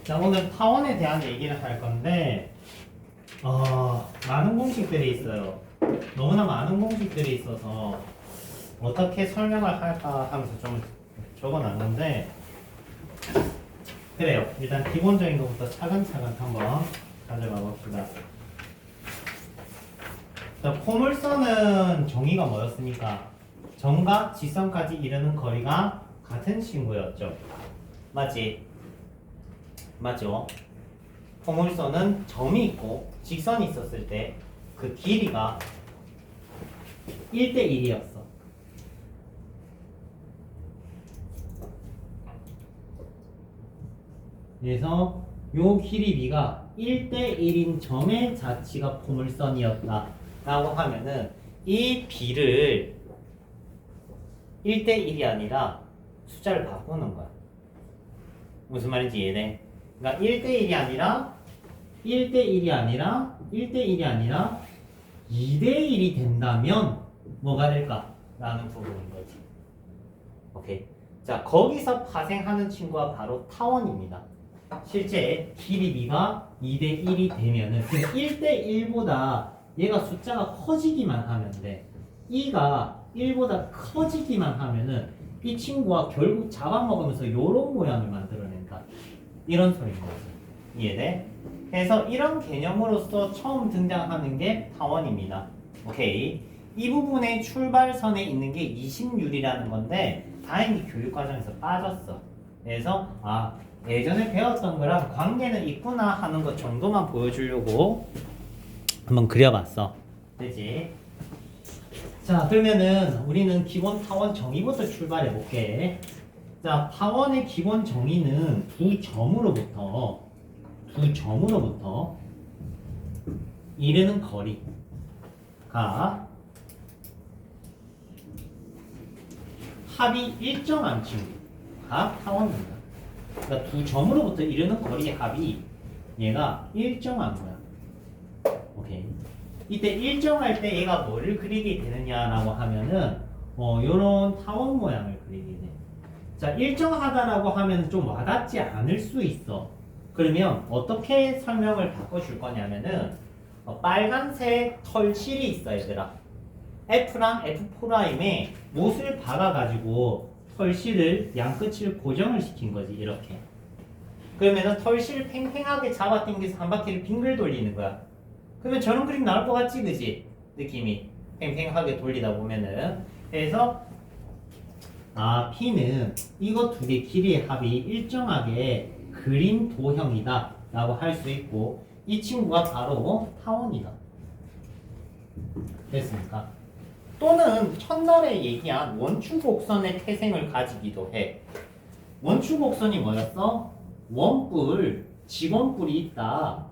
자, 오늘 타원에 대한 얘기를 할 건데, 많은 공식들이 있어요. 너무나 많은 공식들이 있어서 어떻게 설명을 할까 하면서 좀 적어놨는데, 그래요. 일단 기본적인 것부터 차근차근 한번 가져가 봅시다. 자, 포물선은 정의가 뭐였습니까? 점과 지점까지 이르는 거리가 같은 친구였죠. 맞지? 맞죠? 포물선은 점이 있고 직선이 있었을 때 그 길이가 1대1이었어. 그래서 요 길이 B가 1대1인 점의 자치가 포물선이었다 라고 하면은 이 B를 1대1이 아니라 숫자를 바꾸는 거야. 무슨 말인지 이해돼? 그러니까 1대1이 아니라 1대1이 아니라 1대1이 아니라 2대1이 된다면 뭐가 될까? 라는 부분인 거지. 오케이. 자, 거기서 파생하는 친구가 바로 타원입니다. 실제 길이 B가 2대1이 되면은 1대1보다 얘가 숫자가 커지기만 하면 돼. 2가 1보다 커지기만 하면은 이 친구가 결국 잡아먹으면서 요런 모양을 만들어낸다. 이런 소리인 거지. 이해돼? 그래서 이런 개념으로서 처음 등장하는 게 타원입니다. 오케이. 이 부분의 출발선에 있는 게 20율이라는 건데 다행히 교육과정에서 빠졌어. 그래서 예전에 배웠던 거랑 관계는 있구나 하는 것 정도만 보여주려고 한번 그려봤어. 되지? 자, 그러면은 우리는 기본 타원 정의부터 출발해 볼게. 자, 타원의 기본 정의는 두 점으로부터 이르는 거리가 합이 일정한 친구가 타원입니다. 그러니까 두 점으로부터 이르는 거리의 합이 얘가 일정한 거야. 오케이. 이때 일정할 때 얘가 뭐를 그리게 되느냐라고 하면은 요런 타원 모양을 그리게 돼. 자, 일정하다라고 하면 좀 와닿지 않을 수 있어. 그러면 어떻게 설명을 바꿔줄 거냐면은 빨간색 털실이 있어 얘들아. F랑 F''에 못을 박아가지고 털실을 양끝을 고정을 시킨 거지 이렇게. 그러면은 털실을 팽팽하게 잡아당겨서 한 바퀴를 빙글 돌리는 거야. 그러면 저런 그림 나올 것 같지, 그지? 느낌이 팽팽하게 돌리다 보면은. 그래서 P는 이거 두 개 길이의 합이 일정하게 그린 도형이다 라고 할 수 있고 이 친구가 바로 타원이다. 됐습니까? 또는 첫날에 얘기한 원추곡선의 태생을 가지기도 해. 원추곡선이 뭐였어? 원뿔, 직원뿔이 있다.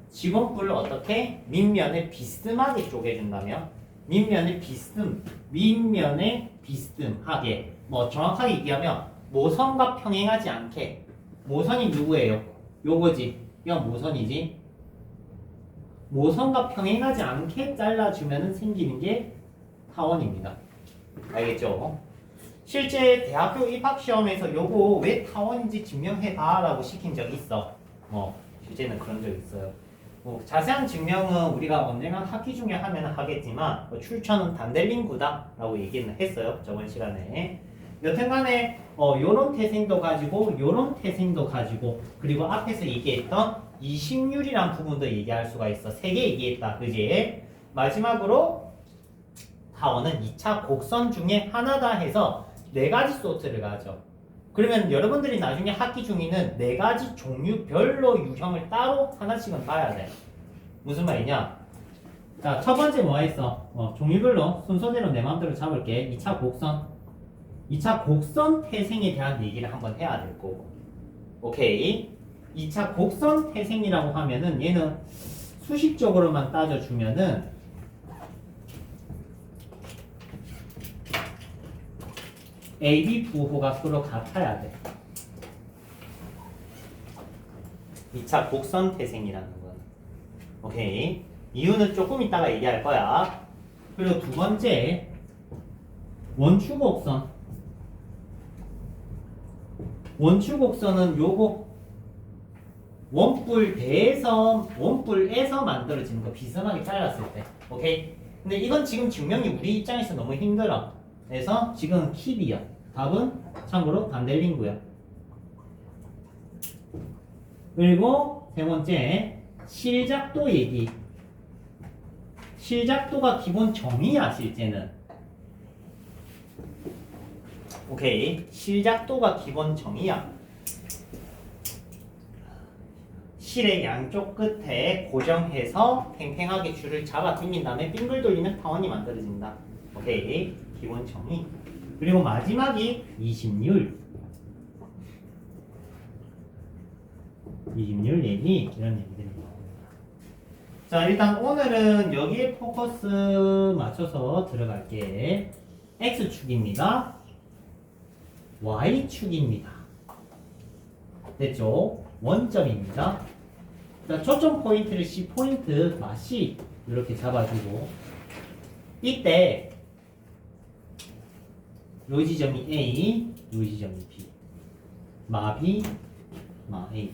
직원뿔을 어떻게? 밑면에 비스듬하게 쪼개준다면 밑면에 비스듬하게 뭐 정확하게 얘기하면 모선과 평행하지 않게. 모선이 누구예요? 요거지. 이건 모선이지. 모선과 평행하지 않게 잘라주면 생기는 게 타원입니다. 알겠죠? 실제 대학교 입학시험에서 요거 왜 타원인지 증명해봐 라고 시킨 적 있어. 실제는 그런 적 있어요. 자세한 증명은 우리가 언젠가 학기 중에 하면 하겠지만 출처는 단델링구다 라고 얘기는 했어요. 저번 시간에. 여튼간에 요런 태생도 가지고 요런 태생도 가지고 그리고 앞에서 얘기했던 이심률이란 부분도 얘기할 수가 있어. 3개 얘기했다. 그지? 마지막으로 타원은 2차 곡선 중에 하나다 해서 4가지 소트를 가져. 그러면 여러분들이 나중에 학기 중에는 4가지 종류별로 유형을 따로 하나씩은 봐야 돼. 무슨 말이냐? 자, 첫 번째 뭐가 있어? 종류별로 순서대로 내 마음대로 잡을게. 2차 곡선. 2차 곡선 태생에 대한 얘기를 한번 해야 될 거고. 오케이. 2차 곡선 태생이라고 하면은 얘는 수식적으로만 따져주면은 AB 부호가 서로 같아야 돼. 2차 곡선 태생이라는 건. 오케이. 이유는 조금 이따가 얘기할 거야. 그리고 두 번째 원추곡선. 원추곡선은 요거 원뿔에서 만들어지는 거 비스듬하게 잘랐을 때. 오케이? 근데 이건 지금 증명이 우리 입장에서 너무 힘들어. 그래서 지금 킵이야. 답은 참고로 단델링구야. 그리고 세 번째, 실작도 얘기. 실작도가 기본 정의야, 실제는. 오케이. 실작도가 기본 정의야. 실의 양쪽 끝에 고정해서 팽팽하게 줄을 잡아 당긴 다음에 빙글 돌리면 타원이 만들어진다. 오케이. 기본 정의. 그리고 마지막이 이심률. 이심률 얘기, 이런 얘기들이 나옵니다. 자, 일단 오늘은 여기에 포커스 맞춰서 들어갈게. X축입니다. Y축입니다. 됐죠? 원점입니다. 자, 초점 포인트를 C포인트, 맛이 이렇게 잡아주고, 이때 요 지점이 A, 요 지점이 B. 마 B, 마 A.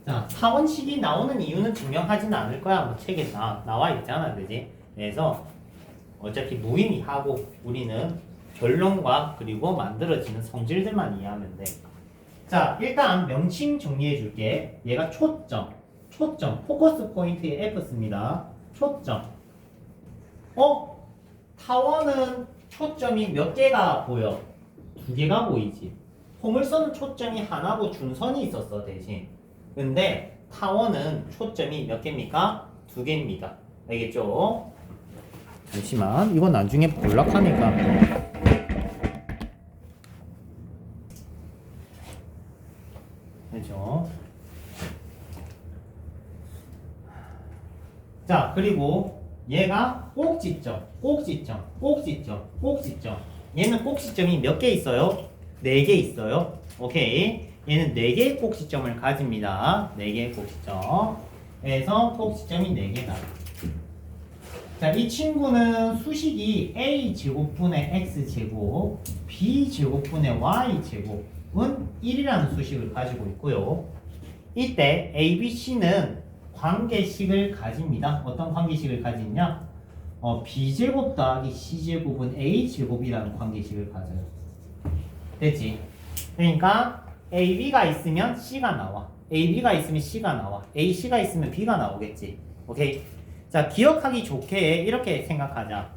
자, 사원식이 나오는 이유는 증명하지는 않을 거야. 뭐 책에 나와 있잖아, 그지? 그래서 어차피 무의미하고 우리는 결론과 그리고 만들어지는 성질들만 이해하면 돼. 자, 일단 명칭 정리해 줄게. 얘가 초점, 포커스 포인트의 F입니다. 초점. 타원은 초점이 몇 개가 보여? 2개가 보이지. 포물선은 초점이 하나고 준선이 있었어, 대신. 근데 타원은 초점이 몇 개입니까? 2개입니다. 알겠죠? 잠시만, 이건 나중에 볼락하니까. 그렇죠? 자, 그리고 얘가 꼭지점. 얘는 꼭지점이 몇 개 있어요? 4개 있어요. 오케이. 얘는 4개의 꼭지점을 가집니다. 4개의 꼭지점. 그래서 꼭지점이 4개다. 자, 이 친구는 수식이 a제곱분의 x제곱, b제곱분의 y제곱은 1이라는 수식을 가지고 있고요. 이때 ABC는 관계식을 가집니다. 어떤 관계식을 가지냐? b제곱 더하기 c제곱은 a제곱이라는 관계식을 가져요. 됐지? 그러니까 AB가 있으면 C가 나와. AB가 있으면 C가 나와. AC가 있으면 B가 나오겠지. 오케이? 자, 기억하기 좋게 이렇게 생각하자.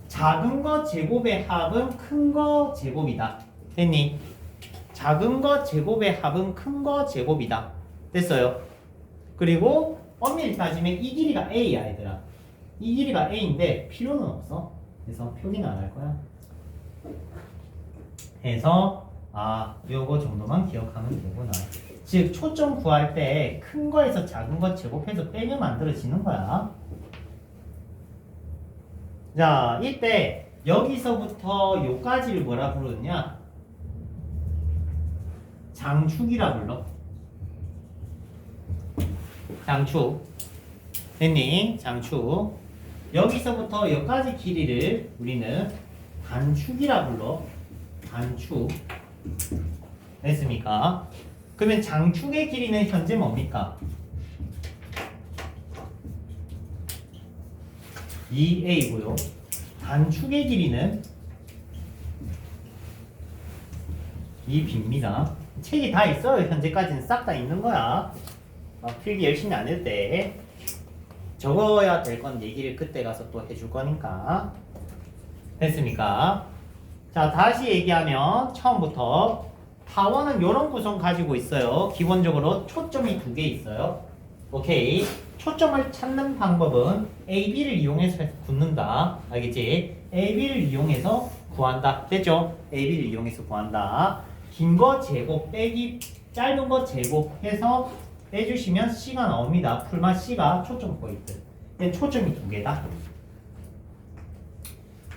작은 거 제곱의 합은 큰 거 제곱이다. 됐니? 작은 거 제곱의 합은 큰 거 제곱이다. 됐어요? 그리고 엄밀히 따지면 이 길이가 A야, 얘들아. 이 길이가 A인데 필요는 없어. 그래서 표기는 안 할 거야. 해서 요거 정도만 기억하면 되구나. 즉 초점 구할 때 큰 거에서 작은 거 제곱해서 빼면 만들어지는 거야. 자, 이때 여기서부터 요까지를 뭐라 부르느냐? 장축이라 불러. 장축. 됐니? 장축. 여기서부터 여기까지 길이를 우리는 단축이라 불러. 단축. 됐습니까? 그러면 장축의 길이는 현재 뭡니까? 2a고요. 단축의 길이는 2b입니다. 책이 다 있어요. 현재까지는 싹 다 있는 거야. 필기 열심히 안 해도 돼. 적어야 될 건 얘기를 그때 가서 또 해줄 거니까. 됐습니까? 자, 다시 얘기하면 처음부터 타원은 이런 구성 가지고 있어요. 기본적으로 초점이 2개 있어요. 오케이. 초점을 찾는 방법은 AB를 이용해서 굳는다. 알겠지? AB를 이용해서 구한다. 됐죠? AB를 이용해서 구한다. 긴 거 제곱 빼기 짧은 거 제곱해서 빼주시면 C가 나옵니다. 풀마 C가 초점 포인트. 초점이 2개다.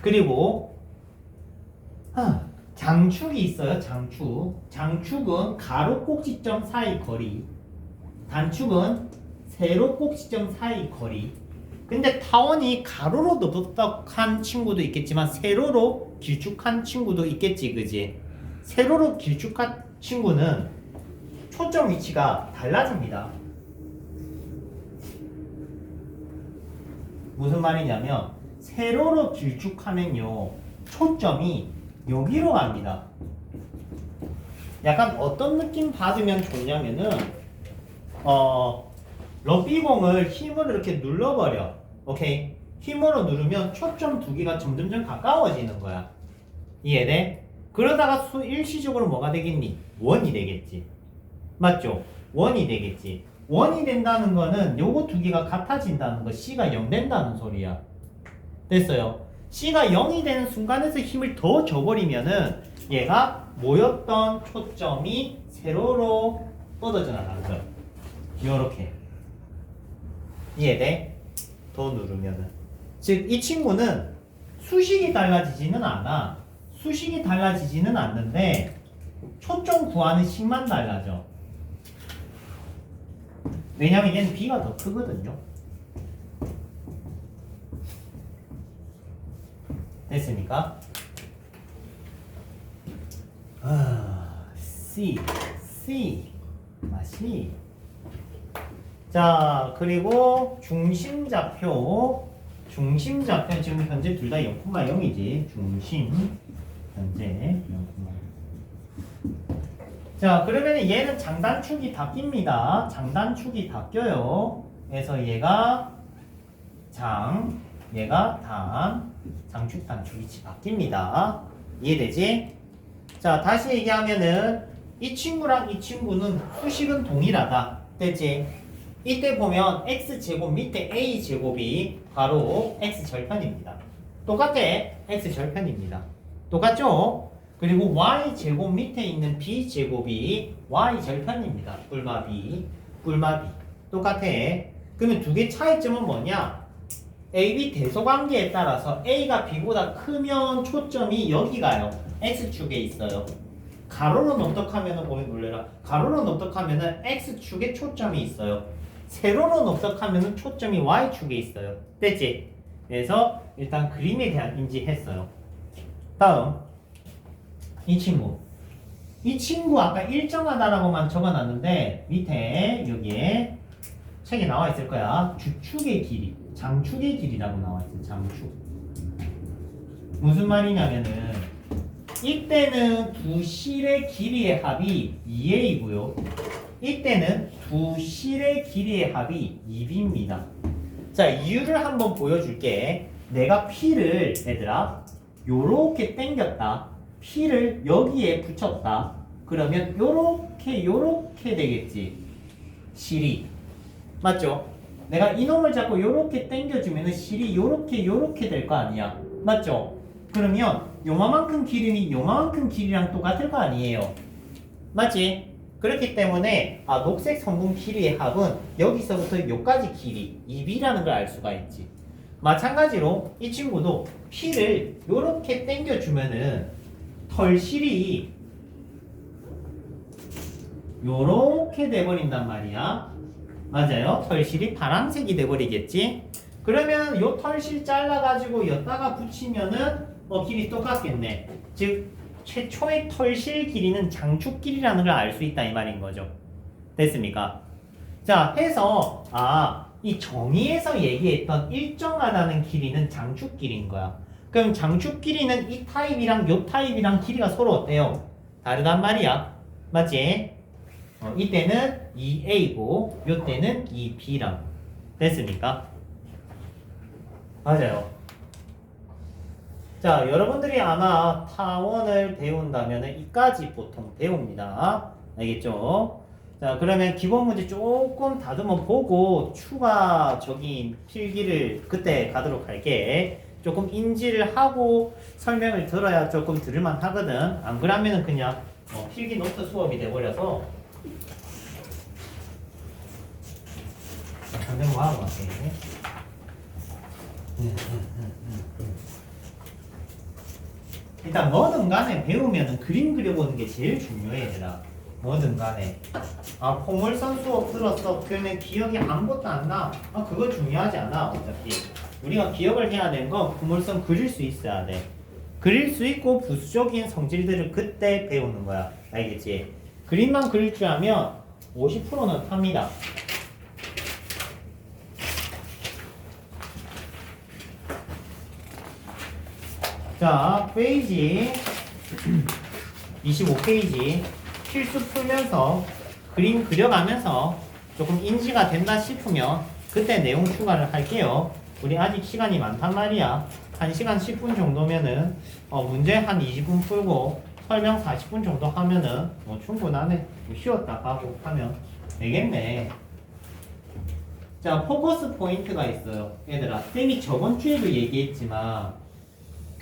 그리고 장축이 있어요. 장축은 가로 꼭지점 사이 거리, 단축은 세로 꼭지점 사이 거리. 근데 타원이 가로로 넉넉한 친구도 있겠지만 세로로 길쭉한 친구도 있겠지, 그지? 세로로 길쭉한 친구는 초점 위치가 달라집니다. 무슨 말이냐면 세로로 길쭉하면요 초점이 여기로 갑니다. 약간 어떤 느낌 받으면 좋냐면은 럭비공을 힘으로 이렇게 눌러버려. 오케이? 힘으로 누르면 초점 두 개가 점점점 가까워지는 거야. 이해돼? 그러다가 일시적으로 뭐가 되겠니? 원이 되겠지. 맞죠? 원이 되겠지. 원이 된다는 거는 요거 두 개가 같아진다는 거, C가 0 된다는 소리야. 됐어요? C가 0이 되는 순간에서 힘을 더 줘버리면은 얘가 모였던 초점이 세로로 뻗어져 나가는 거야. 요렇게. 이해돼? 더 누르면은. 즉, 이 친구는 수식이 달라지지는 않아. 수식이 달라지지는 않는데 초점 구하는 식만 달라져. 왜냐면 얘는 B가 더 크거든요. 됐습니까? C. C. 자, 그리고 중심좌표 지금 현재 둘 다 0,0이지. 중심 현재 0,0. 자, 그러면 얘는 장단축이 바뀝니다. 장단축이 바뀌어요. 그래서 얘가 얘가 장축, 단축 위치 바뀝니다. 이해되지? 자, 다시 얘기하면은 이 친구랑 이 친구는 수식은 동일하다. 됐지? 이때 보면 x제곱 밑에 a제곱이 바로 x절편입니다. 똑같아. x절편입니다. 똑같죠? 그리고 y제곱 밑에 있는 b제곱이 y절편입니다. 뿔마비. 똑같아. 그러면 두 개 차이점은 뭐냐? AB 대소관계에 따라서 A가 B보다 크면 초점이 여기 가요. X축에 있어요. 가로로 넉넉하면은 보면 놀래라. 가로로 넉넉하면은 X축에 초점이 있어요. 세로로 넉넉하면은 초점이 Y축에 있어요. 됐지? 그래서 일단 그림에 대한 인지했어요. 다음 이 친구 아까 일정하다라고만 적어놨는데 밑에 여기에 책에 나와 있을 거야. 주축의 길이, 장축의 길이라고 나와 있어요. 장축. 무슨 말이냐면은 이때는 두 실의 길이의 합이 2a이고요. 이때는 두 실의 길이의 합이 2b입니다. 자, 이유를 한번 보여줄게. 내가 P를 얘들아 요렇게 당겼다. P를 여기에 붙였다. 그러면 요렇게 되겠지. 실이. 맞죠? 내가 이놈을 잡고 요렇게 당겨주면은 실이 요렇게 될 거 아니야. 맞죠? 그러면 요만큼 길이니 요만큼 길이랑 똑같을 거 아니에요. 맞지? 그렇기 때문에 녹색 성분 길이의 합은 여기서부터 요까지 길이 2b라는 걸 알 수가 있지. 마찬가지로 이 친구도 P를 요렇게 당겨주면은 털실이 요렇게 돼버린단 말이야. 맞아요. 털실이 파란색이 돼버리겠지. 그러면 요 털실 잘라가지고 여기다가 붙이면은 길이 똑같겠네. 즉 최초의 털실 길이는 장축 길이라는 걸 알 수 있다 이 말인 거죠. 됐습니까? 자, 해서 이 정의에서 얘기했던 일정하다는 길이는 장축 길이인 거야. 그럼 장축 길이는 이 타입이랑 요 타입이랑 길이가 서로 어때요? 다르단 말이야. 맞지? 이때는 2a고 요때는 2b랑 됐습니까? 맞아요. 자, 여러분들이 아마 타원을 배운다면 이까지 보통 배웁니다. 알겠죠? 자, 그러면 기본 문제 조금 다듬어 보고 추가적인 필기를 그때 가도록 할게. 조금 인지를 하고 설명을 들어야 조금 들을만 하거든. 안 그러면은 그냥 필기 노트 수업이 돼버려서 잠깐 뭐 하고 갈게. 일단 뭐든 간에 배우면은 그림 그려보는 게 제일 중요해 얘들아. 뭐든 간에 포물선 수업 들었어 그러면 기억이 아무것도 안 나. 그거 중요하지 않아. 어차피 우리가 기억을 해야 되는 건 포물선 그릴 수 있어야 돼. 그릴 수 있고 부수적인 성질들을 그때 배우는 거야. 알겠지? 그림만 그릴 줄 알면 50%는 탑니다. 자, 페이지 25페이지 필수 풀면서 그림 그려가면서 조금 인지가 된다 싶으면 그때 내용 추가를 할게요. 우리 아직 시간이 많단 말이야. 1시간 10분 정도면은 문제 한 20분 풀고 설명 40분 정도 하면은 충분하네. 쉬었다 가고 하면 되겠네. 자, 포커스 포인트가 있어요. 얘들아, 쌤이 저번 주에도 얘기했지만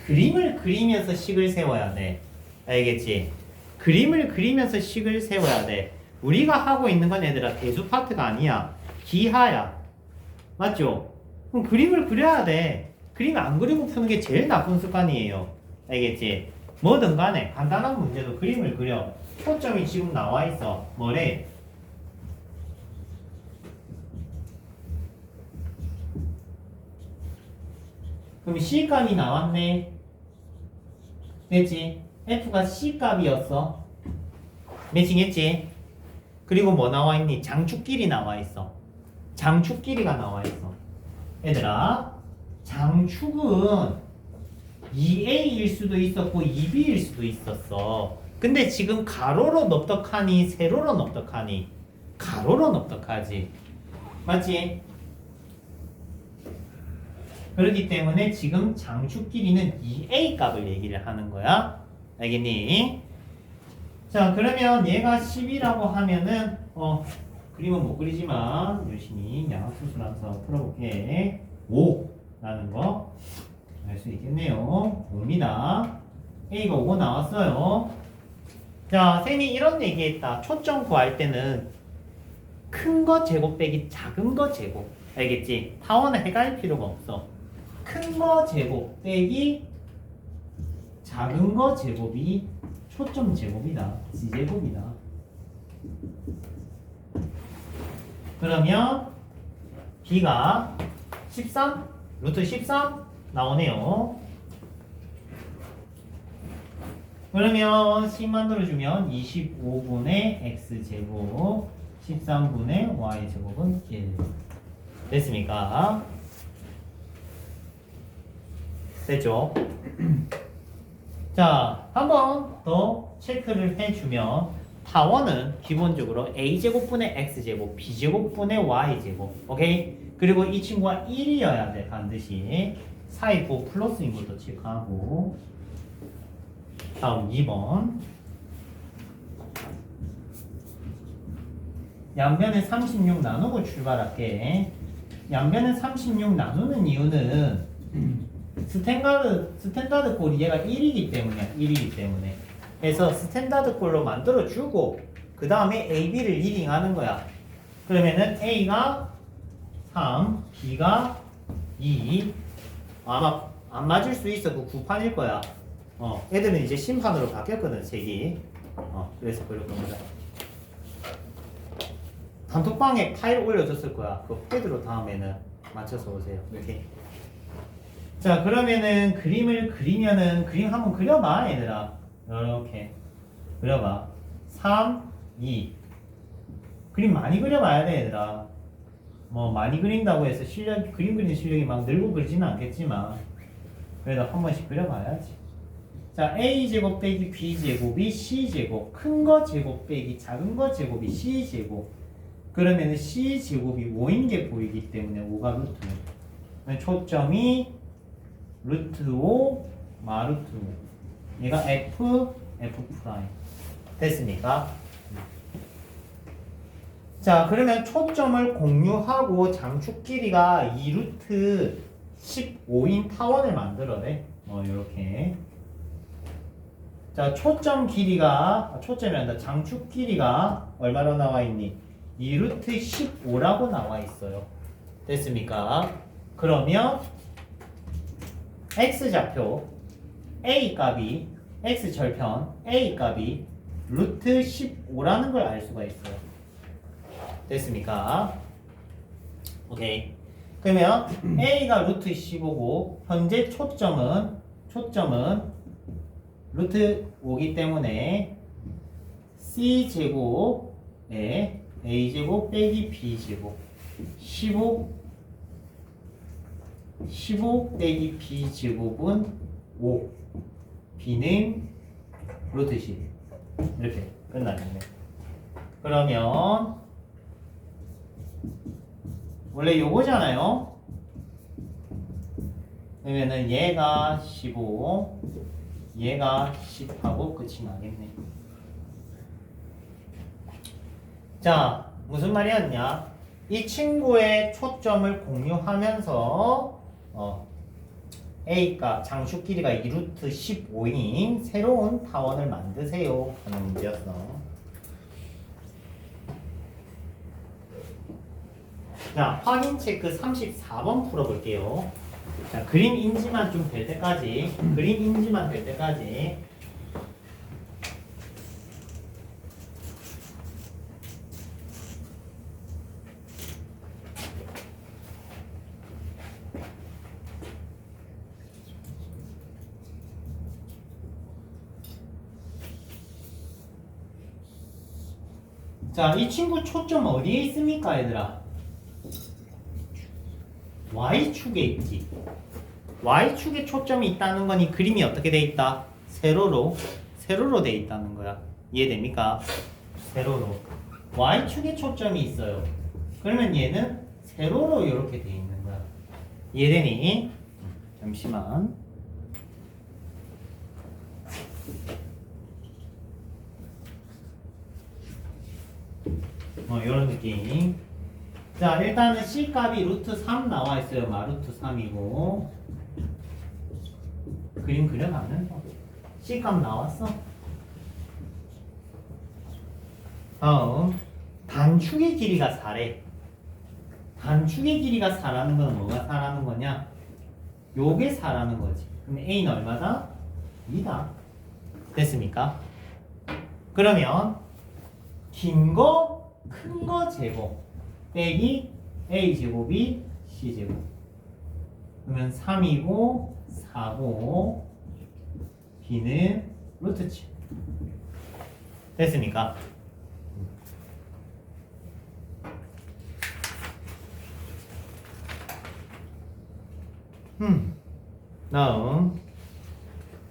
그림을 그리면서 식을 세워야 돼. 알겠지? 그림을 그리면서 식을 세워야 돼. 우리가 하고 있는 건 얘들아 대수 파트가 아니야. 기하야. 맞죠? 그럼 그림을 그려야 돼. 그림 안 그리고 푸는 게 제일 나쁜 습관이에요. 알겠지? 뭐든 간에 간단한 문제도 그림을 그려. 초점이 지금 나와 있어. 뭐래? 그럼 C값이 나왔네. 됐지? F가 C값이었어. 매칭했지? 그리고 뭐 나와 있니? 장축끼리 나와 있어. 장축끼리가 나와 있어. 얘들아, 장축은 2A일 수도 있었고 2B일 수도 있었어. 근데 지금 가로로 넙떡하니 세로로 넙떡하니? 가로로 넙떡하지. 맞지? 그렇기 때문에 지금 장축 길이는 2A 값을 얘기를 하는 거야. 알겠니? 자, 그러면 얘가 10이라고 하면은 그림은 못 그리지만 열심히 양학수술하면서 풀어볼게. 5라는 거 알 수 있겠네요. 5입니다. A가 5 나왔어요. 자, 쌤이 이런 얘기했다. 초점 구할 때는 큰 거 제곱 빼기 작은 거 제곱. 알겠지? 타원을 해갈 필요가 없어. 큰 거 제곱 빼기 작은 거 제곱이 초점 제곱이다. C제곱이다. 그러면 B가 13? 루트 13 나오네요. 그러면 C 만들어주면 25분의 X제곱 13분의 Y제곱은 1 됐습니까? 됐죠? 자, 한 번 더 체크를 해주면 타원은 기본적으로 A제곱분의 X제곱, B제곱분의 Y제곱, 오케이? 그리고 이 친구가 1이어야 돼, 반드시. 사이고 플러스인 것도 체크하고. 다음 2번. 양변에 36 나누고 출발할게. 양변에 36 나누는 이유는 스탠다드 꼴이 얘가 1이기 때문이야. 1이기 때문에. 그래서 스탠다드 꼴로 만들어주고 그 다음에 A, B를 리딩하는 거야. 그러면은 A가 3, B가 2. 아마 안 맞을 수 있어. 그 구판일 거야. 애들은 이제 심판으로 바뀌었거든, 색이. 그래서 그럴 겁니다. 단톡방에 파일 올려줬을 거야. 그거 패드로 다음에는 맞춰서 오세요. 이렇게. 자, 그러면은 그림을 그리면은 그림 한번 그려봐, 얘들아. 이렇게 그려봐. 3, 2. 그림 많이 그려봐야 돼, 얘들아. 뭐 많이 그린다고 해서 그림 그리는 실력이 막 늘고 그러지는 않겠지만 그래도 한 번씩 그려봐야지. 자, A제곱 빼기 B제곱이 C제곱, 큰 거 제곱 빼기 작은 거 제곱이 C제곱. 그러면은 C제곱이 5인 게 보이기 때문에 5가 루트 5. 초점이 루트 5 마루트 5. 얘가 F 프라임. 됐습니까? 자, 그러면 초점을 공유하고 장축 길이가 2루트 15인 타원을 만들어내. 요렇게. 자, 초점이 아니라 장축 길이가 얼마로 나와 있니? 2루트 15라고 나와 있어요. 됐습니까? 그러면 X좌표 A 값이 X절편 A 값이 루트 15라는 걸 알 수가 있어요. 됐습니까? 오케이. 그러면 A가 루트 15고 현재 초점은 루트 5기 때문에 C제곱에 a제곱 빼기 b제곱 15 빼기 b제곱은 5 b는 루트 10 이렇게 끝나겠네. 그러면 원래 요거잖아요. 그러면은 얘가 15 얘가 10하고 끝이 나겠네. 자, 무슨 말이었냐? 이 친구의 초점을 공유하면서 A가 장축 길이가 2루트 15인 새로운 타원을 만드세요 하는 문제였어. 자, 확인 체크 34번 풀어볼게요. 자, 그림 인지만 좀 될 때까지 자, 이 친구 초점 어디에 있습니까, 얘들아? Y축에 있지. Y축에 초점이 있다는 거니 그림이 어떻게 돼 있다? 세로로 돼 있다는 거야. 이해됩니까? 세로로. Y축에 초점이 있어요. 그러면 얘는 세로로 이렇게 돼 있는 거야. 이해되니? 잠시만. 이런 느낌. 자, 일단은 C 값이 루트 3 나와 있어요. 마루트 3이고. 그림 그려가면서 C 값 나왔어. 다음, 단축의 길이가 4래. 단축의 길이가 4라는 건 뭐가 4라는 거냐? 요게 4라는 거지. 그럼 A는 얼마다? 2다. 됐습니까? 그러면 긴 거, 큰 거 제곱 빼기 A제곱이 C제곱. 그러면 3이고 4고 B는 루트 7. 됐습니까? 다음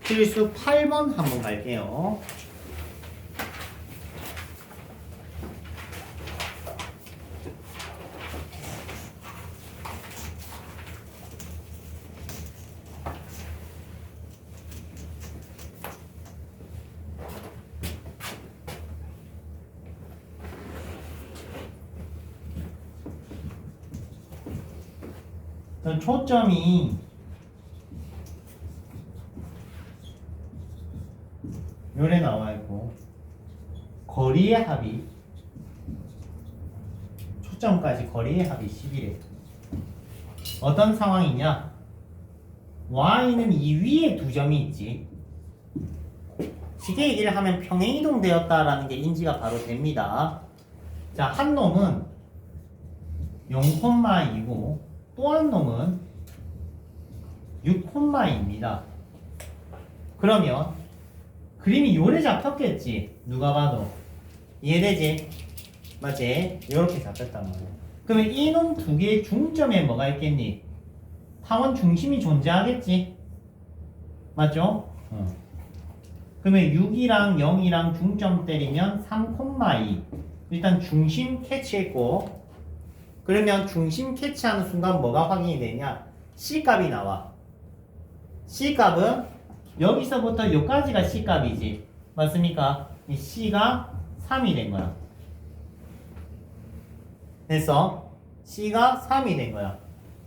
필수 8번 한번 갈게요. 초점이 요래 나와 있고 거리의 합이 초점까지 거리의 합이 11에 어떤 상황이냐? Y는 이 위에 두 점이 있지. 시계 얘기를 하면 평행이동 되었다라는 게 인지가 바로 됩니다. 자, 한 놈은 0,2고 또 한 놈은 6,2입니다. 그러면 그림이 요래 잡혔겠지. 누가 봐도. 이해되지? 맞지? 요렇게 잡혔단 말이야. 그러면 이놈 두 개의 중점에 뭐가 있겠니? 타원 중심이 존재하겠지? 맞죠? 그러면 6이랑 0이랑 중점 때리면 3,2. 일단 중심 캐치했고, 그러면 중심 캐치하는 순간 뭐가 확인이 되냐? C값이 나와. C값은 여기서부터 여기까지가 C값이지. 맞습니까? 이 C가 3이 된 거야. 됐어? C가 3이 된 거야.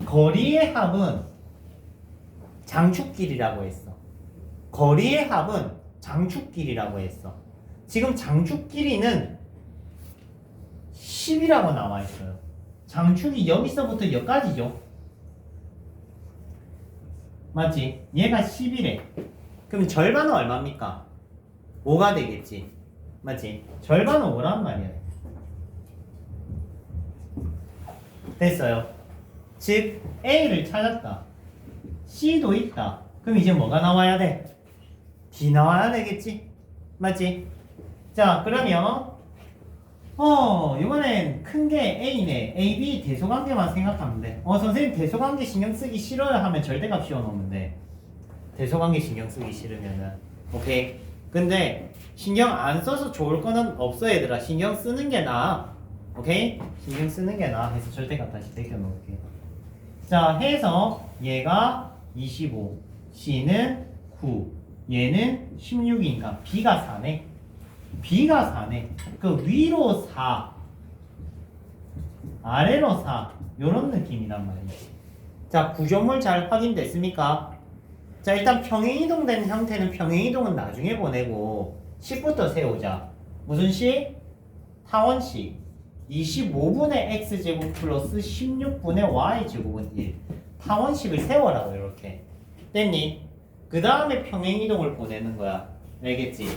거리의 합은 장축길이라고 했어. 거리의 합은 장축길이라고 했어. 지금 장축길이는 10이라고 나와 있어요. 장축이 여기서부터 여기까지죠. 맞지? 얘가 10이래. 그럼 절반은 얼마입니까? 5가 되겠지. 맞지? 절반은 5란 말이야. 됐어요. 즉 A를 찾았다. C도 있다. 그럼 이제 뭐가 나와야 돼? D 나와야 되겠지? 맞지? 자, 그러면 이번엔 큰 게 A네. A, B 대소관계만 생각하면 돼. 선생님 대소관계 신경 쓰기 싫어요 하면 절대값 씌워놓으면 돼. 대소관계 신경 쓰기 싫으면은. 오케이. 근데 신경 안 써서 좋을 거는 없어 얘들아. 신경 쓰는 게 나아. 오케이? 신경 쓰는 게 나아. 해서 절대값 다시 벗겨놓을게. 자, 해서 얘가 25, C는 9, 얘는 16이니까 B가 4네. B가 4네. 그 위로 4, 아래로 4 요런 느낌이란 말이지. 자, 구조물 잘 확인됐습니까? 자, 일단 평행이동된 형태는 평행이동은 나중에 보내고 식부터 세우자. 무슨 식? 타원식. 25분의 x제곱 플러스 16분의 y제곱은 1. 타원식을 세워라고 이렇게. 됐니? 그 다음에 평행이동을 보내는 거야. 알겠지?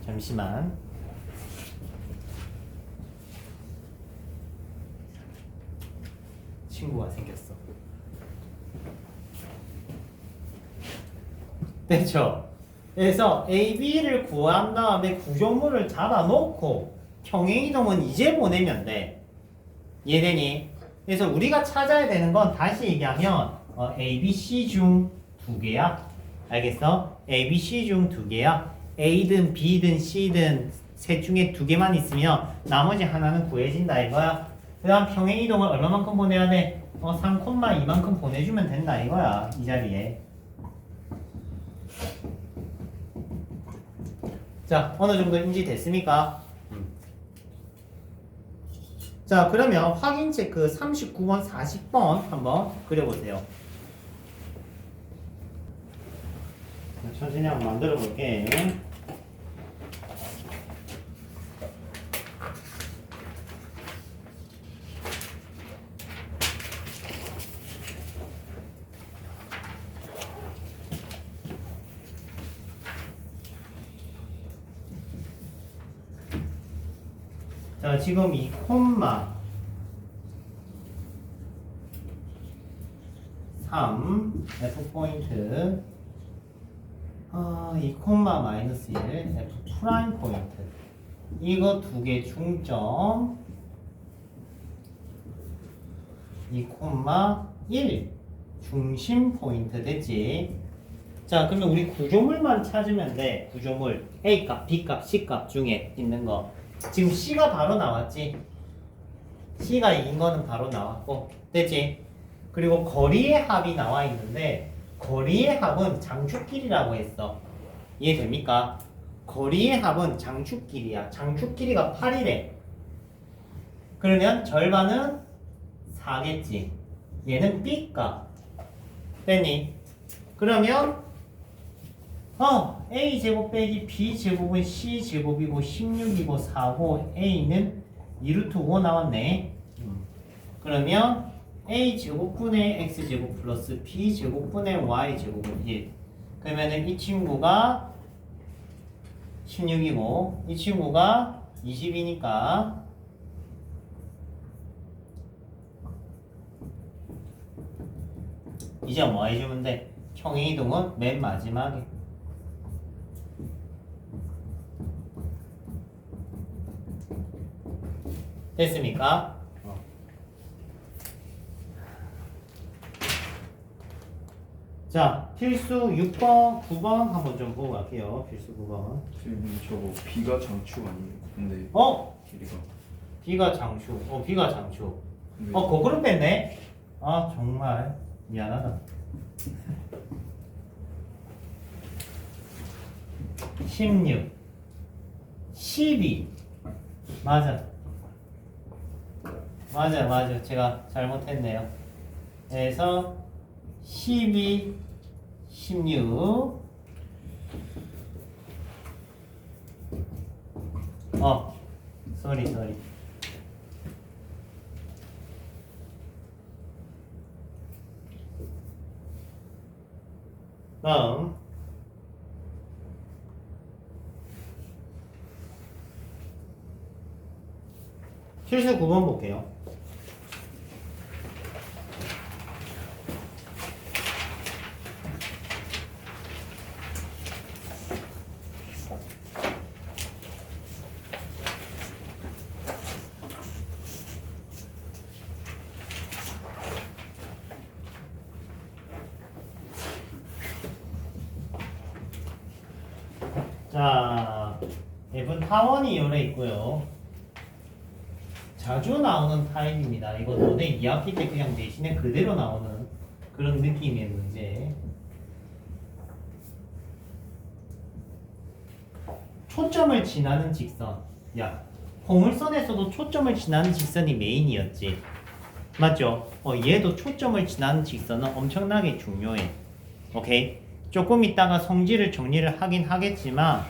잠시만. 친구가 생겼어. 됐죠? 그래서 A, B를 구한 다음에 구조물을 잡아놓고 평행이동은 이제 보내면 돼. 이해되니? 그래서 우리가 찾아야 되는 건 다시 얘기하면 A, B, C 중 두 개야. 알겠어? A, B, C 중 두 개야. A든 B든 C든 셋 중에 두 개만 있으면 나머지 하나는 구해진다 이거야. 그 다음 평행이동을 얼마만큼 보내야 돼? 3,2만큼 보내주면 된다 이거야. 이 자리에. 자, 어느 정도 인지됐습니까? 자, 그러면 확인 체크 39번, 40번 한번 그려보세요. 천천히 한번 만들어 볼게. 자, 지금 이 콤마 3 F포인트 이 콤마 마이너스 1 F 프라임 포인트 이거 두 개 중점 2 콤마 1 중심 포인트 됐지? 자, 그러면 우리 구조물만 찾으면 돼. 구조물 A값, B값, C값 중에 있는 거. 지금 C가 바로 나왔지? C가 이긴 거는 바로 나왔고 됐지? 그리고 거리의 합이 나와 있는데 거리의 합은 장축길이라고 했어. 이해됩니까? 거리의 합은 장축길이야. 장축길이가 8이래. 그러면 절반은 4겠지. 얘는 B값. 됐니? 그러면 A제곱 빼기 B제곱은 C제곱이고 16이고 4고 A는 2루트 5 나왔네. 그러면 A제곱분의 X제곱 플러스 B제곱분의 Y제곱은 1. 그러면은 이 친구가 16이고 이 친구가 20이니까 이제 뭐 해주면 돼? 평행이동은 맨 마지막에. 됐습니까? 자, 필수 6번, 9번 한번 좀 보고 갈게요. 필수 9번. 선생님 저거 B가 장축 아니에요? 근데 길이가 B가 장축. B가 장축. 근데 거꾸로 뺐네? 정말 미안하다. 16 12 맞아. 제가 잘못했네요. 그래서 12 16 쏘리 다음 필수 9번 볼게요. F는 타원이 요래 있고요. 자주 나오는 타입입니다. 이거 너네 2학기 때 그냥 대신에 그대로 나오는 그런 느낌의 문제. 초점을 지나는 직선. 야, 포물선에서도 초점을 지나는 직선이 메인이었지. 맞죠? 얘도 초점을 지나는 직선은 엄청나게 중요해. 오케이? 조금 있다가 성질을 정리를 하긴 하겠지만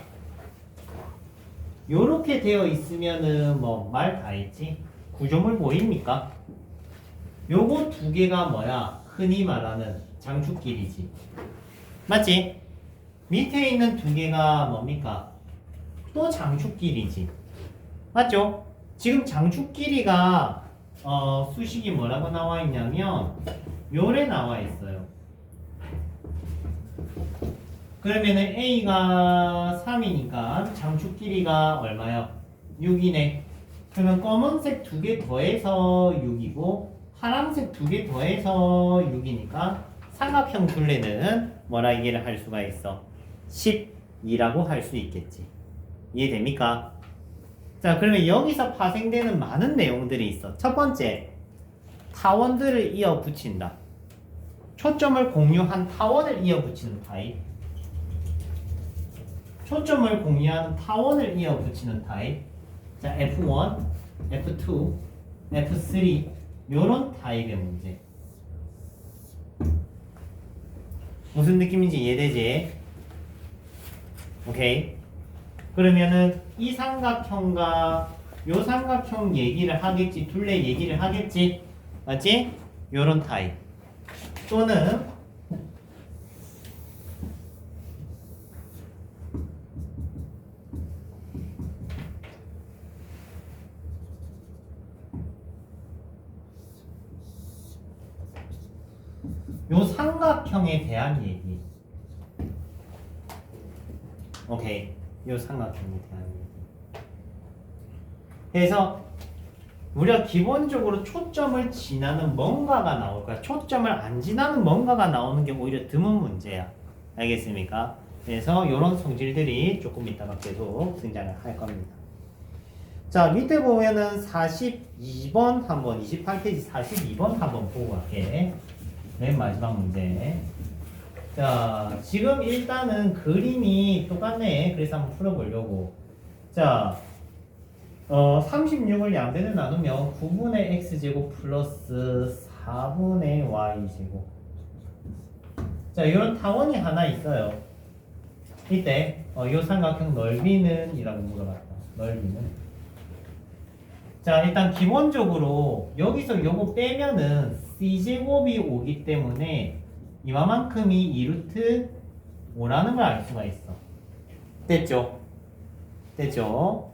요렇게 되어 있으면은 뭐 말 다 했지? 구조물 보입니까? 요거 두 개가 뭐야? 흔히 말하는 장축길이지. 맞지? 밑에 있는 두 개가 뭡니까? 또 장축길이지. 맞죠? 지금 장축길이가 수식이 뭐라고 나와 있냐면 요래 나와 있어요. 그러면은 A가 3이니까 장축 길이가 얼마요? 6이네. 그러면 검은색 두 개 더해서 6이고 파란색 두 개 더해서 6이니까 삼각형 둘레는 뭐라 얘기를 할 수가 있어? 12라고 할 수 있겠지. 이해됩니까? 자, 그러면 여기서 파생되는 많은 내용들이 있어. 첫 번째, 타원들을 이어 붙인다. 초점을 공유한 타원을 이어 붙이는 타입. 초점을 공유하는 타원을 이어 붙이는 타입. 자, F1, F2, F3 요런 타입의 문제. 무슨 느낌인지 이해되지? 오케이. 그러면은 이 삼각형과 요 삼각형 얘기를 하겠지, 둘레 얘기를 하겠지, 맞지? 요런 타입. 또는 요 삼각형에 대한 얘기. 오케이. 요 삼각형에 대한 얘기. 그래서 우리가 기본적으로 초점을 지나는 뭔가가 나올 거야. 초점을 안 지나는 뭔가가 나오는 게 오히려 드문 문제야. 알겠습니까? 그래서 이런 성질들이 조금 이따가 계속 등장을 할 겁니다. 자, 밑에 보면은 42번 한번, 28페이지 42번 한번 보고 갈게. 맨 마지막 문제. 자, 지금 일단은 그림이 똑같네. 그래서 한번 풀어보려고. 자, 36을 양변을 나누면 9분의 x제곱 플러스 4분의 y제곱. 자, 이런 타원이 하나 있어요. 이때 이 삼각형 넓이는 이라고 물어봤다. 넓이는. 자, 일단 기본적으로 여기서 요거 빼면은 c제곱이 오기 때문에 이만큼이 2루트 5라는 걸 알 수가 있어. 됐죠? 됐죠?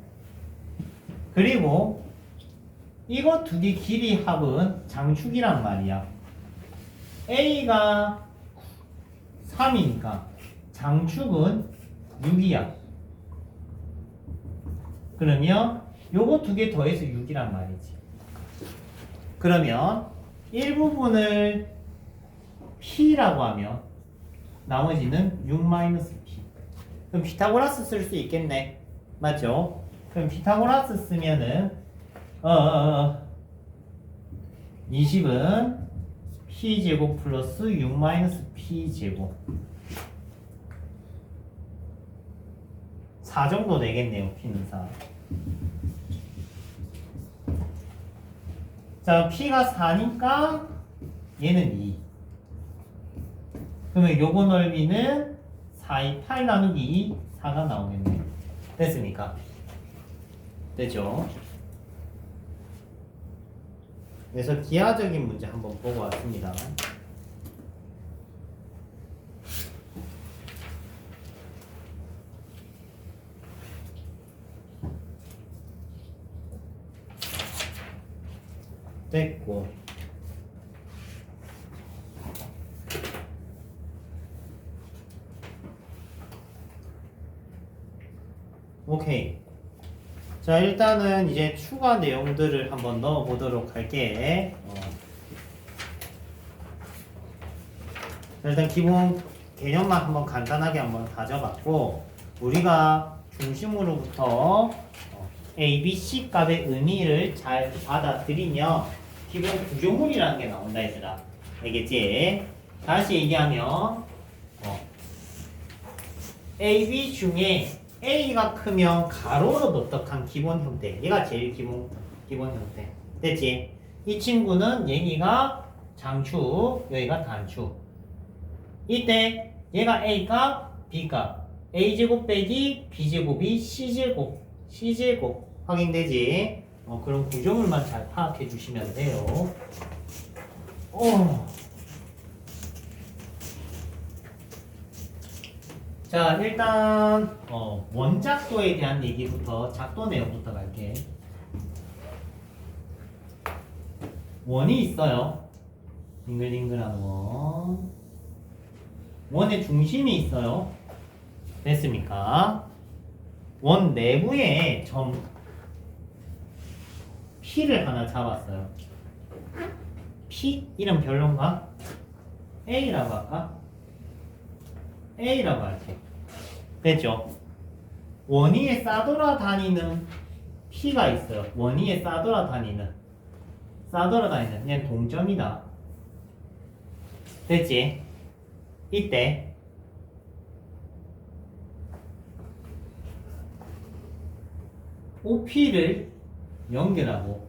그리고 이거 두 개 길이 합은 장축이란 말이야. A가 3이니까 장축은 6이야. 그러면 요거 두 개 더해서 6이란 말이지. 그러면 일부분을 P라고 하면 나머지는 6-P. 그럼 피타고라스 쓸 수 있겠네. 맞죠? 그럼 피타고라스 쓰면은 20은 P제곱 플러스 6-P제곱 4 정도 되겠네요. P는 4. 자, P가 4니까 얘는 2. 그러면 요거 넓이는 4이 8 나누기 2, 4가 나오겠네. 됐습니까? 됐죠? 그래서 기하적인 문제 한번 보고 왔습니다. 됐고, 오케이. 자, 일단은 이제 추가 내용들을 한번 넣어 보도록 할게. 일단 기본 개념만 한번 간단하게 한번 가져봤고, 우리가 중심으로부터 A, B, C 값의 의미를 잘 받아들이며 기본 구조물이라는 게 나온다 얘들아. 알겠지? 다시 얘기하면 A, B 중에 A가 크면 가로로 도떡한 기본 형태. 얘가 제일 기본 형태. 됐지? 이 친구는 여기가 장축, 여기가 단축. 이때 얘가 A값, B값. A제곱 빼기 B제곱이 C제곱 확인되지? 그런 구조물만 잘 파악해 주시면 돼요. 자, 일단 원작도에 대한 얘기부터 작도 내용부터 갈게. 원이 있어요. 빙글빙글한 원. 원의 중심이 있어요. 됐습니까? 원 내부에 점 P를 하나 잡았어요. P? 이름 별론가? A라고 할까? A라고 할게. 됐죠? 원위에 싸돌아다니는 P가 있어요. 원위에 싸돌아다니는 얘는 동점이다. 됐지? 이때 OP를 연결하고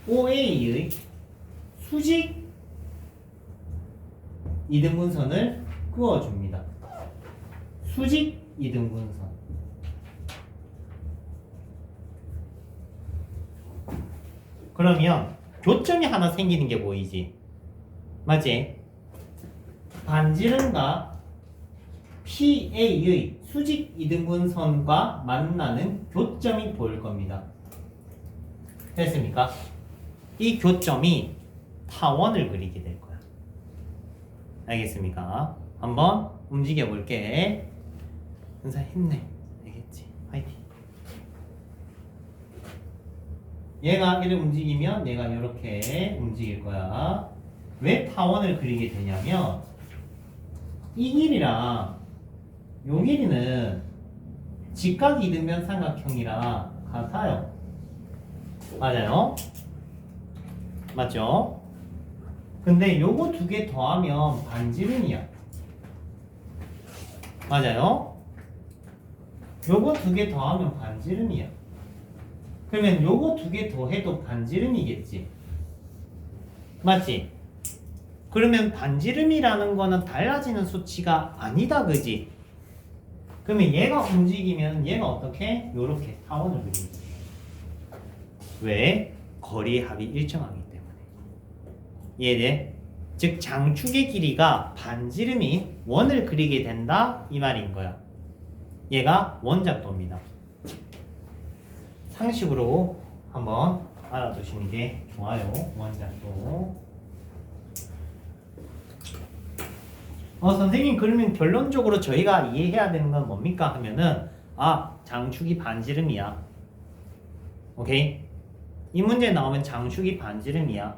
OA의 수직 이등분선을 그어줍니다. 수직 이등분선. 그러면 교점이 하나 생기는 게 보이지? 맞지? 반지름과 PA의 수직 이등분선과 만나는 교점이 보일 겁니다. 됐습니까? 이 교점이 타원을 그리게 될 거야. 알겠습니까? 한번 움직여 볼게. 은사 힘내. 알겠지? 화이팅. 얘가 이렇게 움직이면 얘가 이렇게 움직일 거야. 왜 타원을 그리게 되냐면 이 길이랑 요 길이는 직각 이등변 삼각형이라 같아요. 맞아요? 맞죠? 근데 요거 두 개 더하면 반지름이야. 맞아요? 요거 두 개 더하면 반지름이야. 그러면 요거 두 개 더해도 반지름이겠지. 맞지? 그러면 반지름이라는 거는 달라지는 수치가 아니다, 그지? 그러면 얘가 움직이면 얘가 어떻게? 요렇게 타원을 그립니다. 왜? 거리의 합이 일정하기 때문에. 이해돼? 즉 장축의 길이가 반지름이 원을 그리게 된다 이 말인 거야. 얘가 원작도입니다. 상식으로 한번 알아두시는 게 좋아요. 원작도. 선생님 그러면 결론적으로 저희가 이해해야 되는 건 뭡니까 하면은 장축이 반지름이야. 오케이? 이 문제 나오면 장축이 반지름이야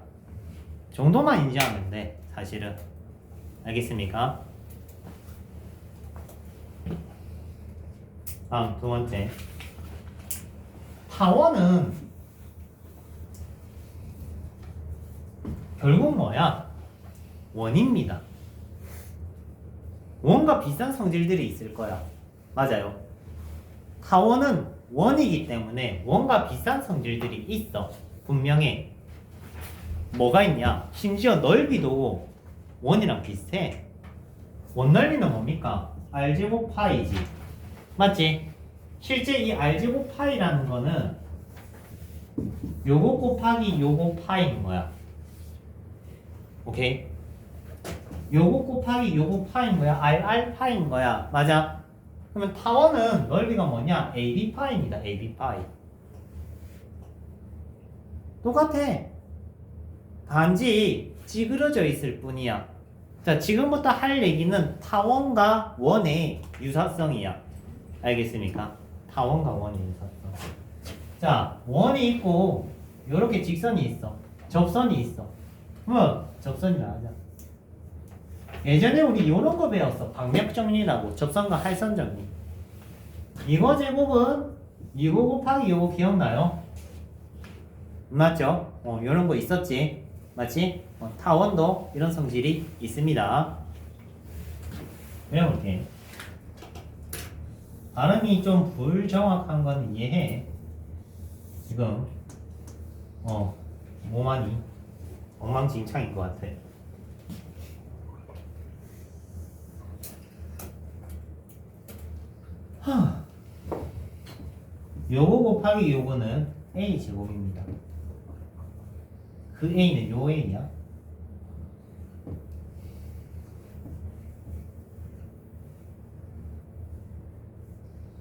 정도만 인지하면 돼. 사실은. 알겠습니까? 다음 두 번째. 타원은 결국 뭐야? 원입니다. 원과 비슷한 성질들이 있을 거야. 맞아요. 타원은 원이기 때문에 원과 비슷한 성질들이 있어. 분명해. 뭐가 있냐? 심지어 넓이도 원이랑 비슷해. 원 넓이는 뭡니까? R제곱 파이지. 맞지? 실제 이 R제곱 파이라는 거는 요거 곱하기 요거 파이인 거야. 오케이? 요거 곱하기 요거 파인 거야. RR 파인 거야. 맞아? 그러면 타원은 넓이가 뭐냐? AB 파입니다. AB 파이. 똑같아. 단지 찌그러져 있을 뿐이야. 자, 지금부터 할 얘기는 타원과 원의 유사성이야. 알겠습니까? 타원과 원의 유사성. 자, 원이 있고 요렇게 직선이 있어. 접선이 있어. 접선이라 하자. 예전에 우리 요런 거 배웠어. 방맥정리라고. 접선과 할선 정리. 이거 제곱은 이거 곱하기 이거 기억나요? 맞죠? 이런 거 있었지. 맞지? 타원도 이런 성질이 있습니다. 외워볼게. 발음이 좀 불정확한 건 이해해. 지금 뭐만이 엉망진창인 것 같아. 요거 곱하기 요거는 A 제곱입니다. 그 A는 요 A야.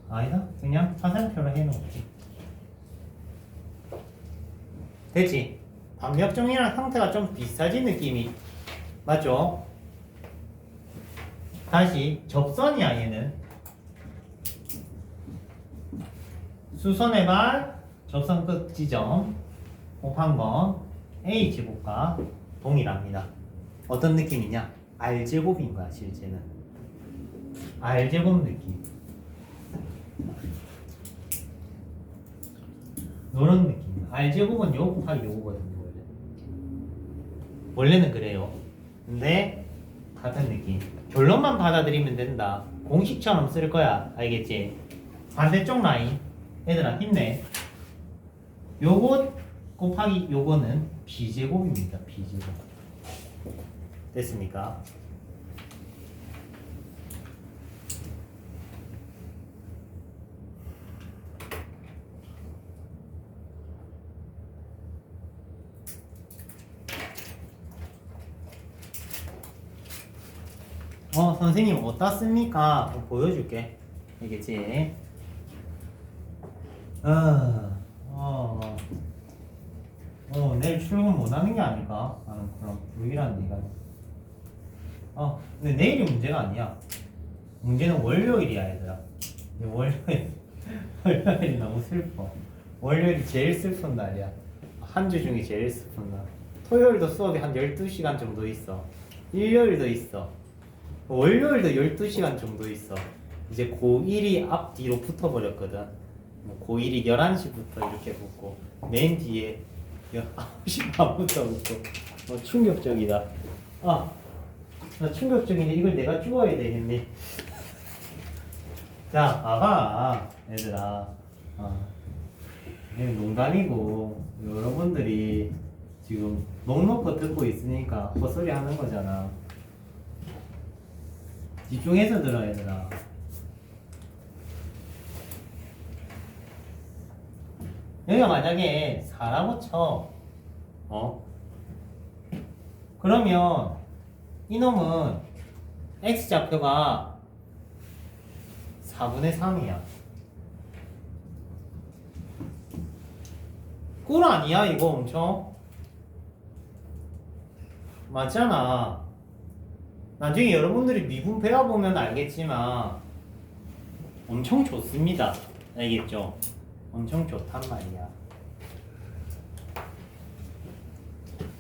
아니다. 그냥 화살표로 해놓을게. 됐지? 반벽종이랑 형태가 좀 비슷해진 느낌이 맞죠? 다시 접선이야 얘는. 수선의 발, 접선 끝 지점 곱한 건 A 제곱과 동일합니다. 어떤 느낌이냐? R 제곱인 거야 실제는. R 제곱 느낌. 요런 느낌. R 제곱은 요 곱하기 요거거든요 원래. 원래는 그래요. 근데 같은 느낌. 결론만 받아들이면 된다. 공식처럼 쓸 거야. 알겠지? 반대쪽 라인. 얘들아 힘내. 요거 곱하기 요거는 B제곱입니다. B제곱. 됐습니까? 선생님 어디다 씁니까? 보여줄게. 알겠지? 내일 출근 못하는 게 아닐까? 나는 그럼 불길한 얘기가. 근데 내일이 문제가 아니야. 문제는 월요일이야, 얘들아. 월요일이 너무 슬퍼. 월요일이 제일 슬픈 날이야. 한 주 중에 제일 슬픈 날. 토요일도 수업이 한 12시간 정도 있어. 일요일도 있어. 월요일도 12시간 정도 있어. 이제 고1이 앞뒤로 붙어버렸거든. 고1이 11시부터 이렇게 붙고 맨 뒤에 9시 반부터 붙고 충격적이다. 나 충격적인데 이걸 내가 주워야 되겠니? 자, 봐봐 얘들아. 이게 농담이고 여러분들이 지금 넉넉히 듣고 있으니까 헛소리 하는 거잖아. 집중해서 들어 얘들아. 여기가 만약에 4라고 쳐. 그러면 이놈은 x좌표가 4분의 3이야. 꿀 아니야 이거 엄청? 맞잖아. 나중에 여러분들이 미분 배워보면 알겠지만 엄청 좋습니다. 알겠죠? 엄청 좋단 말이야.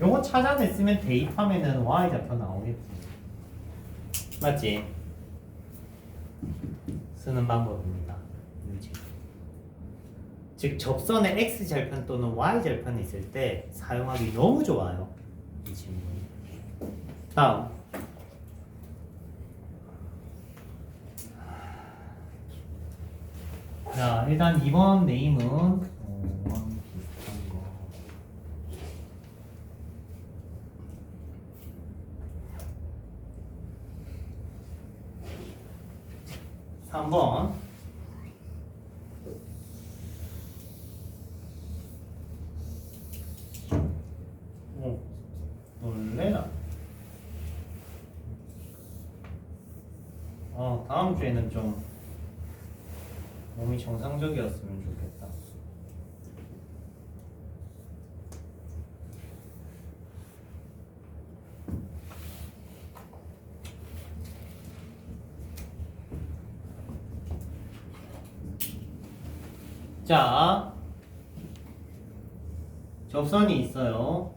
요거 찾아냈으면 대입하면은 y좌표 나오겠지. 맞지? 쓰는 방법입니다. 즉 접선의 x절편 또는 y절편이 있을 때 사용하기 너무 좋아요. 이 질문. 다음. 자, 일단 이번 네임은 비슷한 거. 3번. 놀래라. 다음 주에는 좀 몸이 정상적이었으면 좋겠다. 자, 접선이 있어요.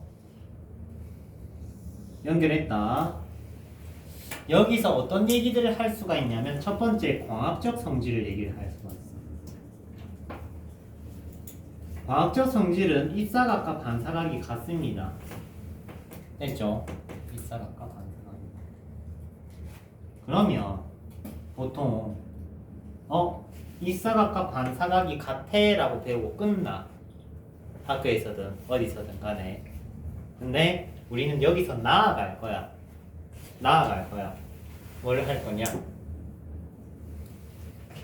연결했다. 여기서 어떤 얘기들을 할 수가 있냐면 첫 번째 광합적 성질을 얘기를 할 수가 있어. 과학적 성질은 입사각과 반사각이 같습니다. 됐죠? 입사각과 반사각. 그러면 보통 입사각과 반사각이 같애라고 배우고 끝나. 학교에서든 어디서든 간에. 근데 우리는 여기서 나아갈 거야. 뭐를 할 거냐?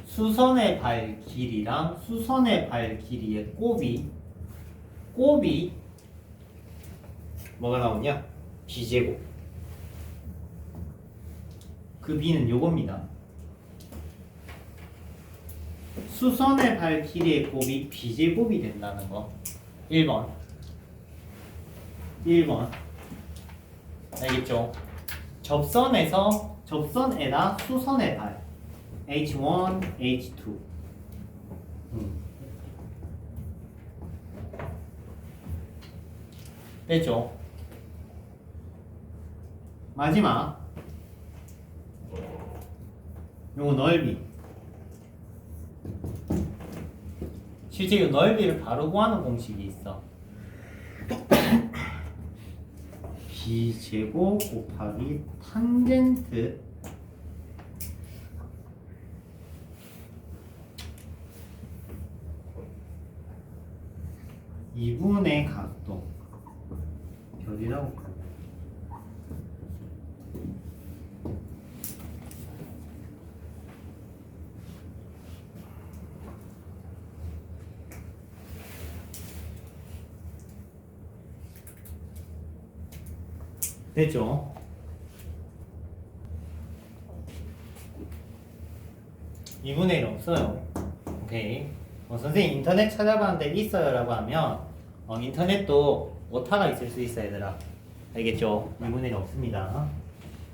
수선의 발 길이랑 수선의 발 길이의 곱이 뭐가 나오냐? b제곱. 그 b는 요겁니다. 수선의 발 길이의 곱이 b제곱이 된다는 거. 1번. 알겠죠? 접선에다 수선의 발 H1, H2. 됐죠? 마지막 요거 넓이. 실제 이 넓이를 바로 구하는 공식이 있어. b제곱 곱하기 탄젠트 이분의 각도 별이라고 부릅니다. 됐죠? 이분의 1 없어요. 오케이. 선생님 인터넷 찾아봤는데 있어요 라고 하면 인터넷도 오타가 있을 수 있어 얘들아. 알겠죠? 이분의 1 없습니다.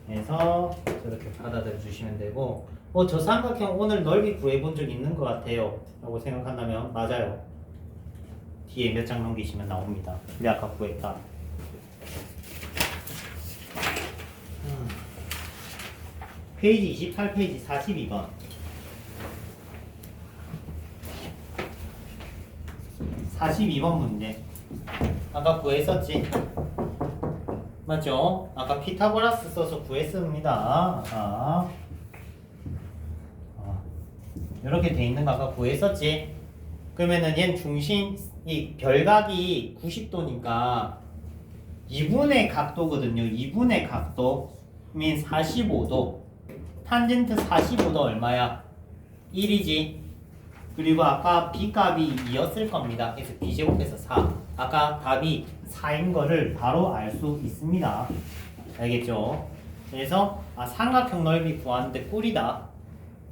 그래서 저렇게 받아들여 주시면 되고 저 삼각형 오늘 넓이 구해본 적 있는 것 같아요 라고 생각한다면 맞아요. 뒤에 몇 장 넘기시면 나옵니다. 우리 아까 구했다. 페이지 28, 페이지 42번. 42번 문제. 아까 구했었지? 맞죠? 아까 피타고라스 써서 구했습니다. 이렇게 돼 있는 거 아까 구했었지? 그러면은 얘는 중심, 이 별각이 90도니까 2분의 각도거든요. 2분의 각도 민 45도. 탄젠트 45도 얼마야? 1이지. 그리고 아까 b값이 2였을 겁니다. 그래서 b제곱해서 4. 아까 답이 4인 거를 바로 알 수 있습니다. 알겠죠? 그래서 삼각형 넓이 구하는데 꿀이다.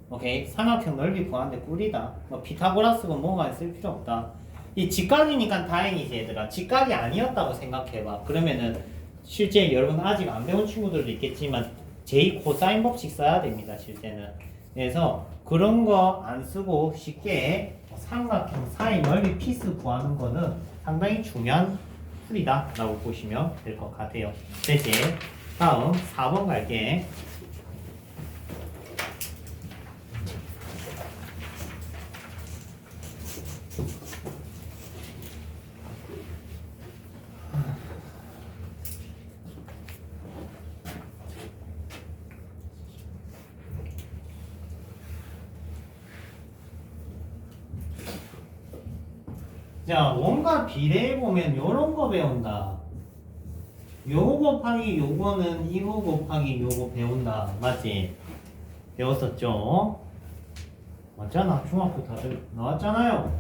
오케이? 삼각형 넓이 구하는데 꿀이다. 뭐 피타고라스가 뭐가 쓸 필요 없다. 이 직각이니까 다행이지 얘들아. 직각이 아니었다고 생각해봐. 그러면은 실제 여러분 아직 안 배운 친구들도 있겠지만 제2 코사인 법칙 써야 됩니다. 실제는. 그래서 그런 거 안 쓰고 쉽게 삼각형 사이 넓이 피스 구하는 거는 상당히 중요한 풀이다 라고 보시면 될 것 같아요. 됐지? 다음 4번 갈게. 자, 원과 비례해 보면 요런 거 배운다. 요거 곱하기 요거는 이거 곱하기 요거 배운다. 맞지? 배웠었죠? 맞잖아. 중학교 다들 나왔잖아요.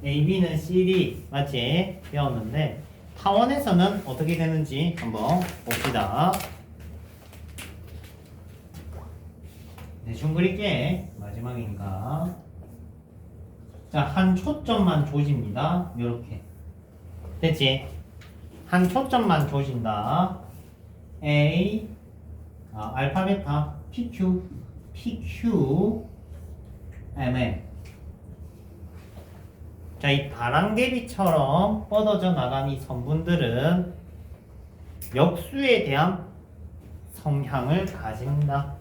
A, B는 CD. 맞지? 배웠는데 타원에서는 어떻게 되는지 한번 봅시다. 대충 그릴게. 마지막인가? 자, 한 초점만 조집니다. 요렇게. 됐지? 한 초점만 조진다. A, 알파, 베타, PQ, MN. 자, 이 바람개비처럼 뻗어져 나간 이 선분들은 역수에 대한 성향을 가진다.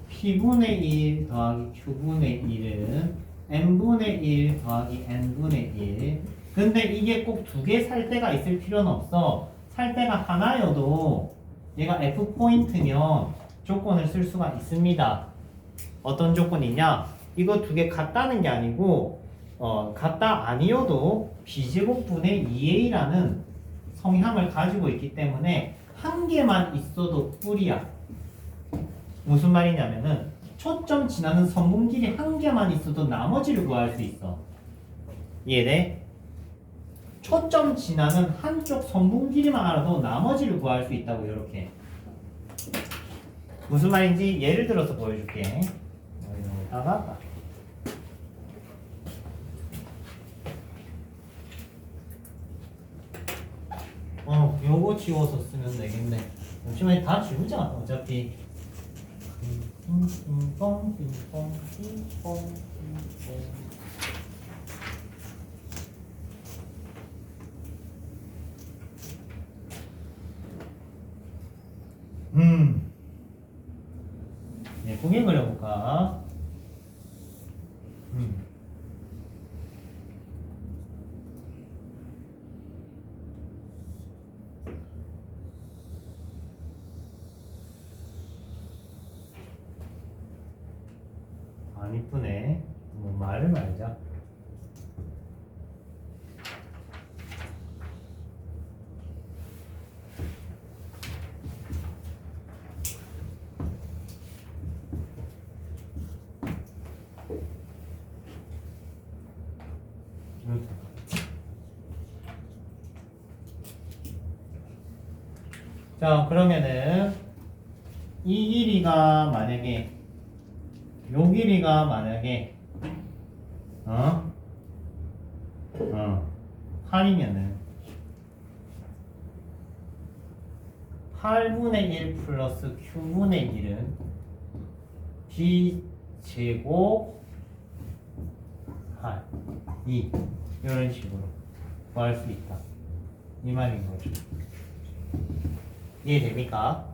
P분의 1 더하기 Q분의 1은 n분의 1 더하기 n분의 1. 근데 이게 꼭 두 개 살 때가 있을 필요는 없어. 살 때가 하나여도 얘가 f 포인트면 조건을 쓸 수가 있습니다. 어떤 조건이냐? 이거 두 개 같다는 게 아니고 같다 아니어도 b제곱분의 2a라는 성향을 가지고 있기 때문에 한 개만 있어도 뿔이야. 무슨 말이냐면은 초점 지나는 선분길이 한 개만 있어도 나머지를 구할 수 있어. 이해돼? 초점 지나는 한쪽 선분길이만 알아도 나머지를 구할 수 있다고. 이렇게 무슨 말인지 예를 들어서 보여줄게. 여기다가 요거 지워서 쓰면 되겠네. 잠시만 다 지우자. 어차피 띵뽕 띵뽕 띵뽕 띵뽕. 네, 공개 그려볼까? 안 이쁘네. 뭐 말을 말자. 자, 그러면은 이 길이가 만약에 요 길이가 만약에 8이면은 8분의 1 플러스 q분의 1은 b제곱 8 2 이런 식으로 구할 수 있다. 이 말인 거죠. 이해됩니까?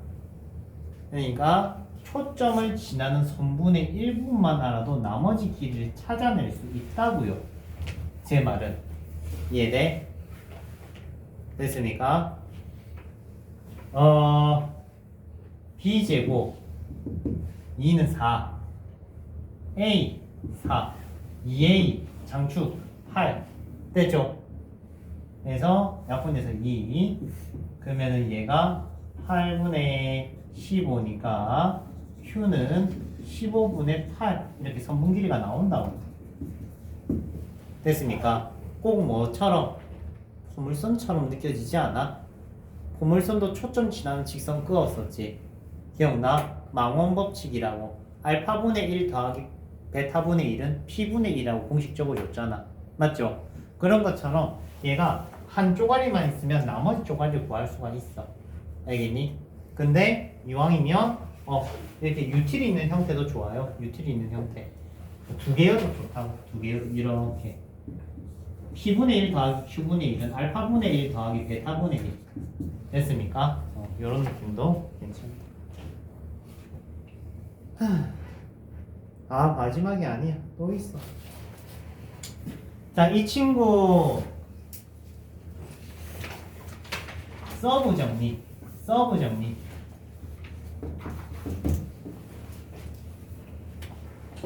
그러니까 초점을 지나는 선분의 일부만 알아도 나머지 길이를 찾아낼 수 있다고요. 제 말은 이해돼? 됐습니까? b제곱 2는 4 a 4 2a 장축 8 됐죠? 그래서 약분해서 2 그러면은 얘가 8분의 15니까 q는 15분의 8 이렇게 선분 길이가 나온다고. 됐습니까? 꼭 뭐처럼 포물선처럼 느껴지지 않아? 포물선도 초점 지나는 직선 그었었지. 기억나? 망원 법칙이라고. 알파분의 1 더하기 베타분의 1은 p분의 1이라고 공식적으로 줬잖아. 맞죠? 그런 것처럼 얘가 한 쪼가리만 있으면 나머지 쪼가리를 구할 수가 있어. 알겠니? 근데 이왕이면 이렇게 유틸이 있는 형태도 좋아요. 유틸이 있는 형태. 두 개여도 좋다고. 두 개 이렇게. p분의 1 더하기 q분의 1은 알파분의 1 더하기 베타분의 1. 됐습니까? 이런 느낌도 괜찮다. 아, 마지막이 아니야. 또 있어. 자, 이 친구 서브 정리.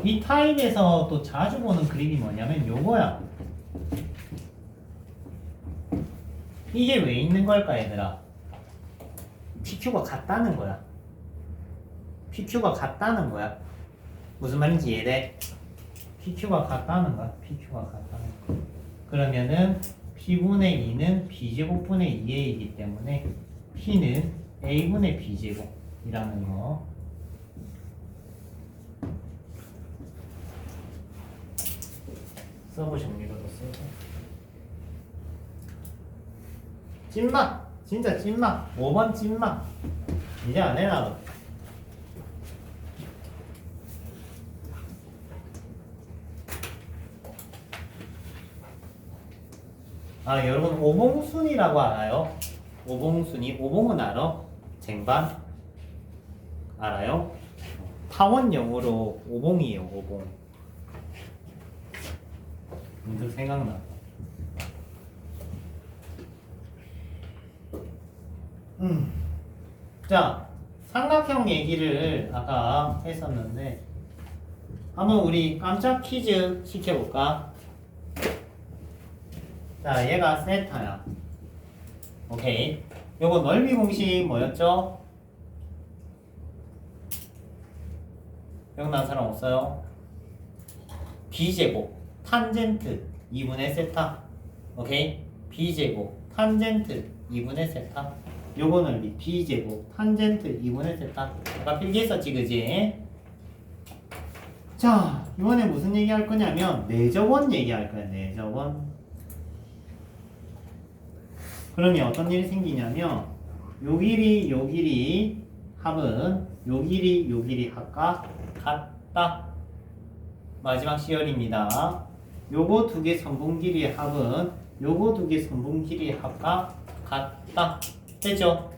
이 타입에서 또 자주 보는 그림이 뭐냐면 요거야. 이게 왜 있는 걸까, 얘들아? PQ가 같다는 거야. PQ가 같다는 거야. 무슨 말인지 이해돼? PQ가 같다는 거야. PQ가 같다는 거야. 그러면은 P분의 2는 B제곱분의 2A이기 때문에 P는 A분의 B제곱이라는 거. 서브 정리로도 쓰고. 찐막! 진짜 찐막! 5번 찐막! 이제 안 해놔도. 아, 여러분 오봉순이라고 알아요? 오봉순이. 오봉은 알아? 쟁반? 알아요? 타원형으로 오봉이에요. 오봉. 문득 생각나. 자, 삼각형 얘기를 아까 했었는데 한번 우리 깜짝 퀴즈 시켜볼까? 자, 얘가 세타야. 오케이. 요거 넓이 공식 뭐였죠? 기억나는 사람 없어요? b제곱 탄젠트 2분의 세타. 오케이? b제곱 탄젠트 2분의 세타. 요거 넓이 b제곱 탄젠트 2분의 세타. 아까 필기했었지, 그지? 자, 이번에 무슨 얘기 할 거냐면 내접원 얘기할 거야. 내접원. 그러면 어떤 일이 생기냐면 요 길이 합은 요 길이 합과 같다. 마지막 시열입니다. 요거 두 개 선분 길이의 합은 요거 두 개 선분 길이의 합과 같다. 되죠?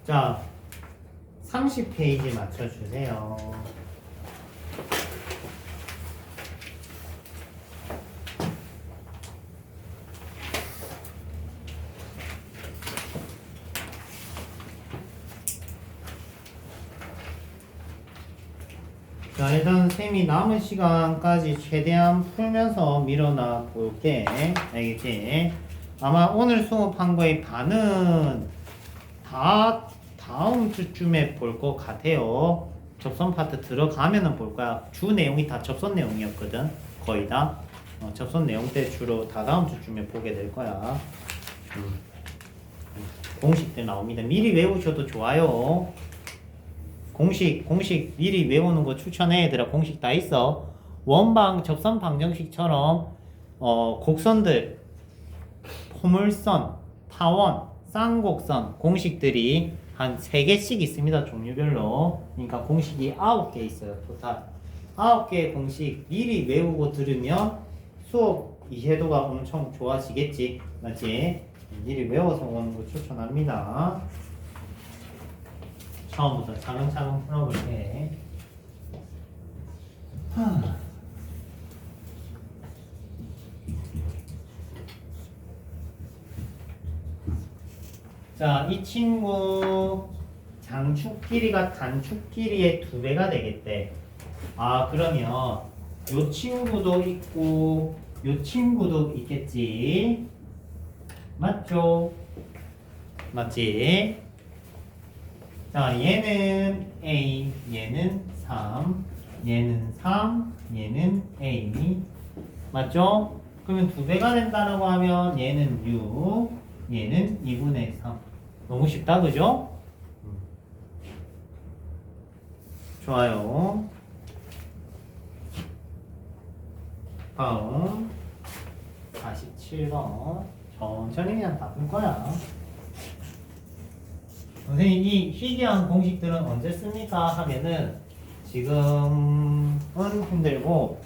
자, 30페이지 맞춰주세요. 자, 일단 쌤이 남은 시간까지 최대한 풀면서 밀어놔 볼게. 알겠지? 아마 오늘 수업한 거의 반은 다 다음 주쯤에 볼 것 같아요. 접선 파트 들어가면은 볼 거야. 주 내용이 다 접선 내용이었거든. 거의 다. 접선 내용 때 주로 다 다음 주쯤에 보게 될 거야. 공식들 나옵니다. 미리 외우셔도 좋아요. 공식 미리 외우는 거 추천해. 얘들아, 공식 다 있어. 원방 접선 방정식처럼 곡선들, 포물선, 타원, 쌍곡선 공식들이 한 3개씩 있습니다. 종류별로. 그러니까 공식이 9개 있어요. 토탈 9개의 공식 미리 외우고 들으면 수업 이해도가 엄청 좋아지겠지. 맞지? 미리 외워서 오는 거 추천합니다. 처음부터 차근차근 풀어볼게. 자, 이 친구 장축 길이가 단축 길이의 2배가 되겠대. 아, 그러면 요 친구도 있고 요 친구도 있겠지. 맞죠? 맞지? 자, 얘는 A, 얘는 3, 얘는 3, 얘는 A. 맞죠? 그러면 2배가 된다고 하면 얘는 6, 얘는 2분의 3. 너무 쉽다, 그죠? 좋아요. 다음 47번. 천천히 그냥 다 풀 거야. 선생님, 이 희귀한 공식들은 언제 씁니까? 하면은 지금은 힘들고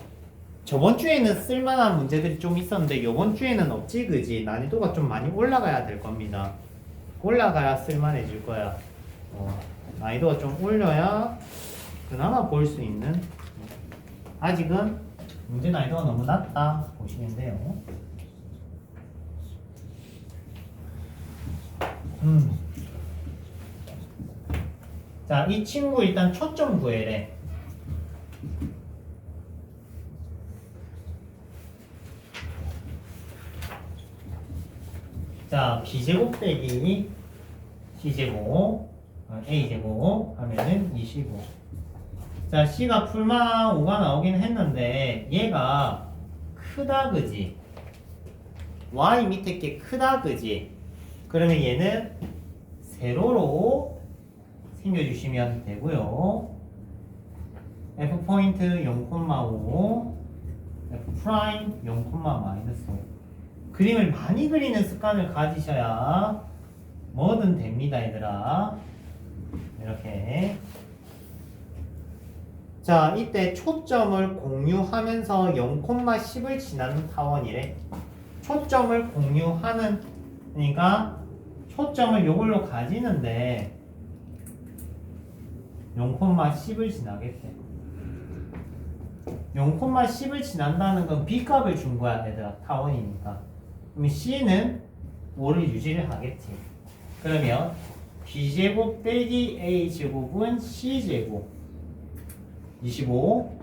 저번 주에는 쓸만한 문제들이 좀 있었는데 요번 주에는 없지, 그지? 난이도가 좀 많이 올라가야 될 겁니다. 올라가야 쓸만해질 거야. 난이도가 좀 올려야 그나마 볼 수 있는. 아직은 문제 난이도가 너무 낮다 보시면 돼요. 자, 이 친구 일단 초점 구해래. 자, b제곱 빼기 c제곱 a제곱 하면은 25. 자, c가 풀마 5가 나오긴 했는데 얘가 크다 그지? y 밑에 게 크다 그지? 그러면 얘는 세로로 생겨주시면 되고요. f 포인트 0,5 f 프라임 0,-5 그림을 많이 그리는 습관을 가지셔야 뭐든 됩니다, 얘들아. 이렇게. 자, 이때 초점을 공유하면서 0,10을 지나는 타원이래. 초점을 공유하는, 그러니까 초점을 요걸로 가지는데 0,10을 지나겠대. 0,10을 지난다는 건 B값을 준 거야, 얘들아. 타원이니까. 그럼 C는 5를 유지를 하겠지. 그러면 B제곱 빼기 A제곱은 C제곱 25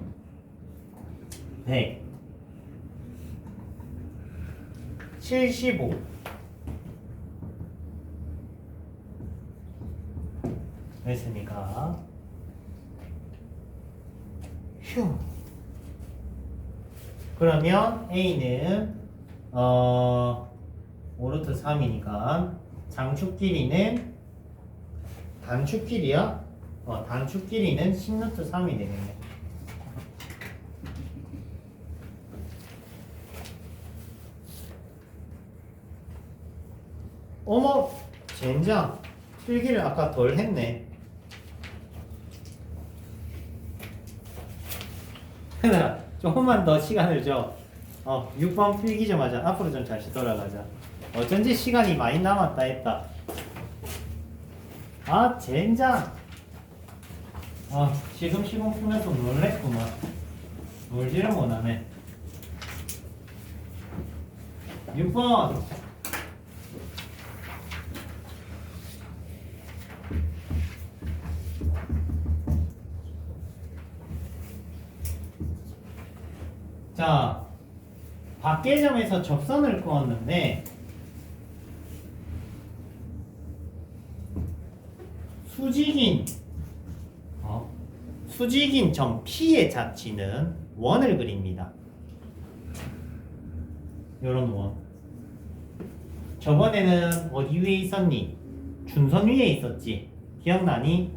100 75 됐습니까? 휴. 그러면 A는 5루트 3이니까 장축 길이는 단축 길이야? 단축 길이는 10루트 3이 되겠네. 어머, 젠장. 필기를 아까 덜 했네. 조금만 더 시간을 줘. 6번 필기 좀 하자. 앞으로 좀 다시 돌아가자. 어쩐지 시간이 많이 남았다 했다. 아, 젠장. 시금시금 풀면서 놀랬구만. 놀지를 못하네. 6번. 자, 밖의 점에서 접선을 그었는데 수직인 점 P의 자치는 원을 그립니다. 요런 원. 저번에는 어디 위에 있었니? 준선 위에 있었지. 기억나니?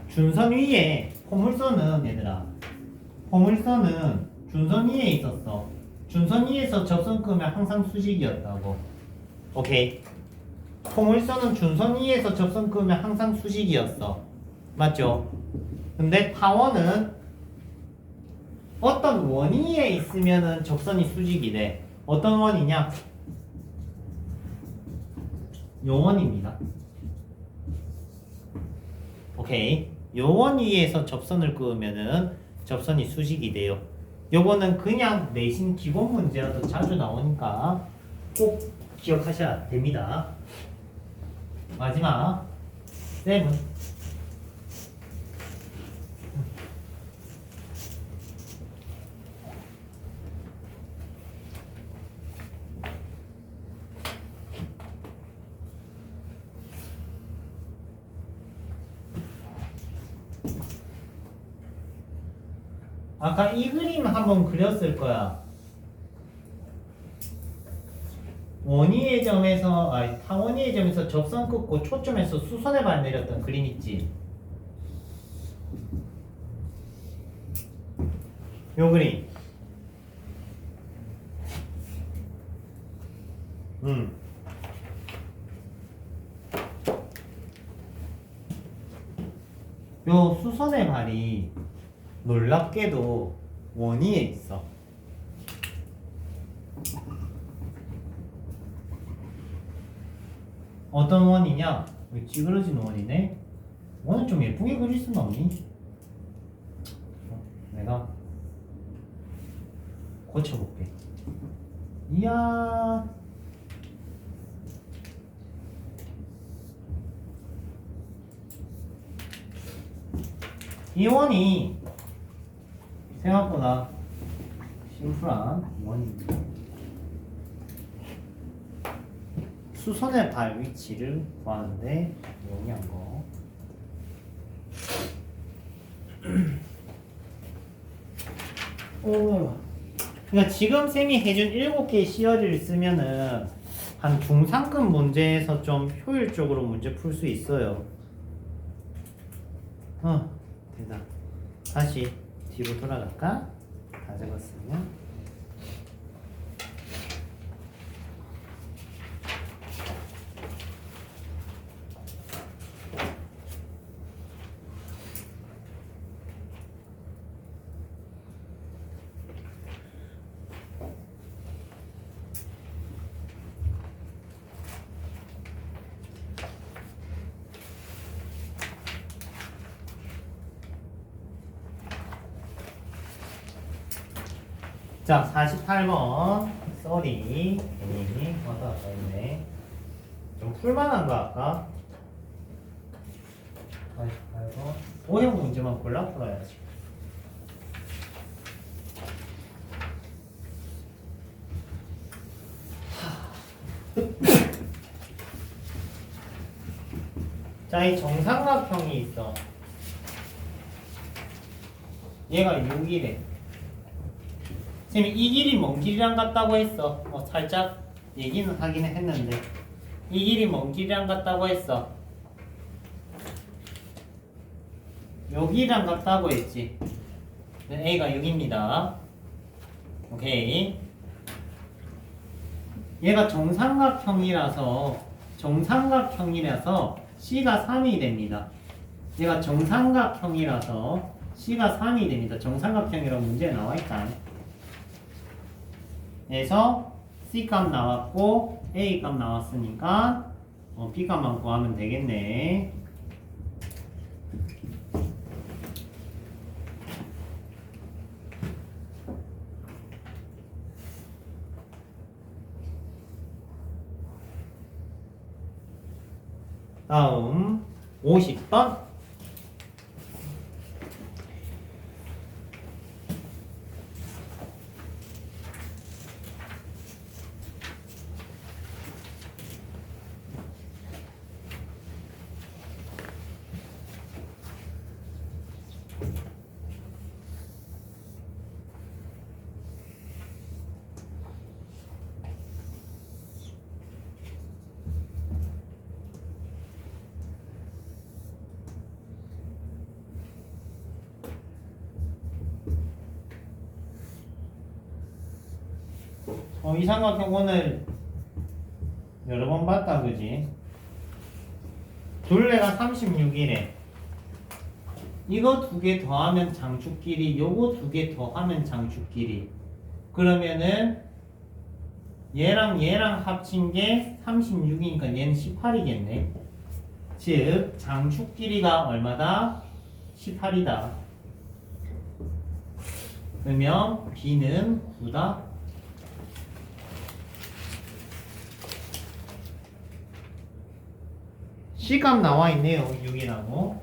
준선 위에 포물선은 얘들아. 포물선은 준선 위에 있었어. 준선 위에서 접선 끄면 항상 수직이었다고. 오케이. 포물선은 준선 위에서 접선 끄면 항상 수직이었어. 맞죠? 근데 타원은 어떤 원 위에 있으면은 접선이 수직이래. 어떤 원이냐? 요 원입니다. 오케이. 요 원 위에서 접선을 그으면은 접선이 수직이 돼요. 요거는 그냥 내신 기본 문제라도 자주 나오니까 꼭 기억하셔야 됩니다. 마지막 7. 아까 이 그림 한번 그렸을 거야. 원위의 점에서 타원위의 점에서 접선 끊고 초점에서 수선의 발 내렸던 그림 있지. 요 그림. 요 수선의 발이 놀랍게도 원위에 있어. 어떤 원이냐? 찌그러진 원이네. 원을 좀 예쁘게 그릴 수는 없니? 내가 고쳐볼게. 이야. B1이 생각보다 심플한 B1입니다. 수선의 발 위치를 구하는데 용이한 거. 그러니까 지금 쌤이 해준 7개의 시어리를 쓰면은 한 중상급 문제에서 좀 효율적으로 문제 풀 수 있어요. 됐다. 다시 뒤로 돌아갈까? 다 적었으면. 자, 48번. 쏘리. 괜히 왔다 갔다 했네. 좀 풀만한 거 할까? 48번. O형 문제만 골라 풀어야지. 자, 이 정삼각형이 있어. 얘가 6이래. 선생님이 이 길이 먼 길이랑 같다고 했어. 살짝 얘기는 하기는 했는데 이 길이 먼 길이랑 같다고 했어. 여기랑 같다고 했지. A가 6입니다. 오케이. 얘가 정삼각형이라서 C가 3이 됩니다. 얘가 정삼각형이라서 C가 3이 됩니다. 정삼각형이라고 문제에 나와있다. 그래서 C 값 나왔고 A 값 나왔으니까 B 값만 구하면 되겠네. 다음 50번. 이 삼각형 오늘 여러 번 봤다, 그지? 둘레가 36이래. 이거 두 개 더하면 장축 길이, 요거 두 개 더하면 장축 길이. 그러면은 얘랑 얘랑 합친 게 36이니까 얘는 18이겠네. 즉 장축 길이가 얼마다? 18이다. 그러면 B는 9다. C값 나와 있네요. 6이라고.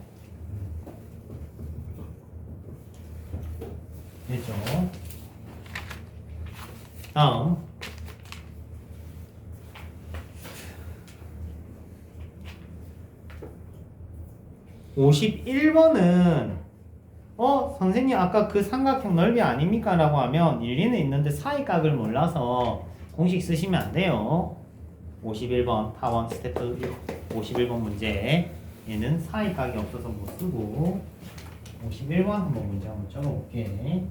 됐죠? 다음 51번은 선생님 아까 그 삼각형 넓이 아닙니까? 라고 하면 일리는 있는데 사이각을 몰라서 공식 쓰시면 안 돼요. 51번 파원 스태프 51번 문제 얘는 사이각이 없어서 못 쓰고 51번 한번 문제 한번 적어볼게.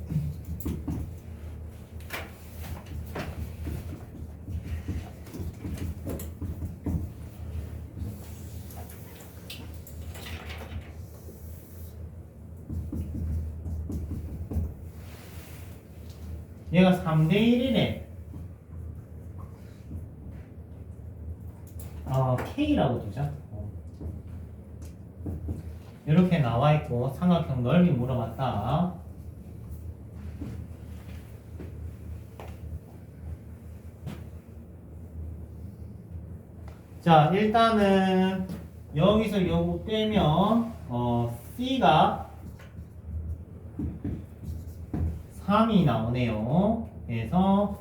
얘가 3대1이네. K라고 두자. 이렇게 나와있고 삼각형 넓이 물어봤다. 자, 일단은 여기서 요거 빼면 C가 3이 나오네요. 그래서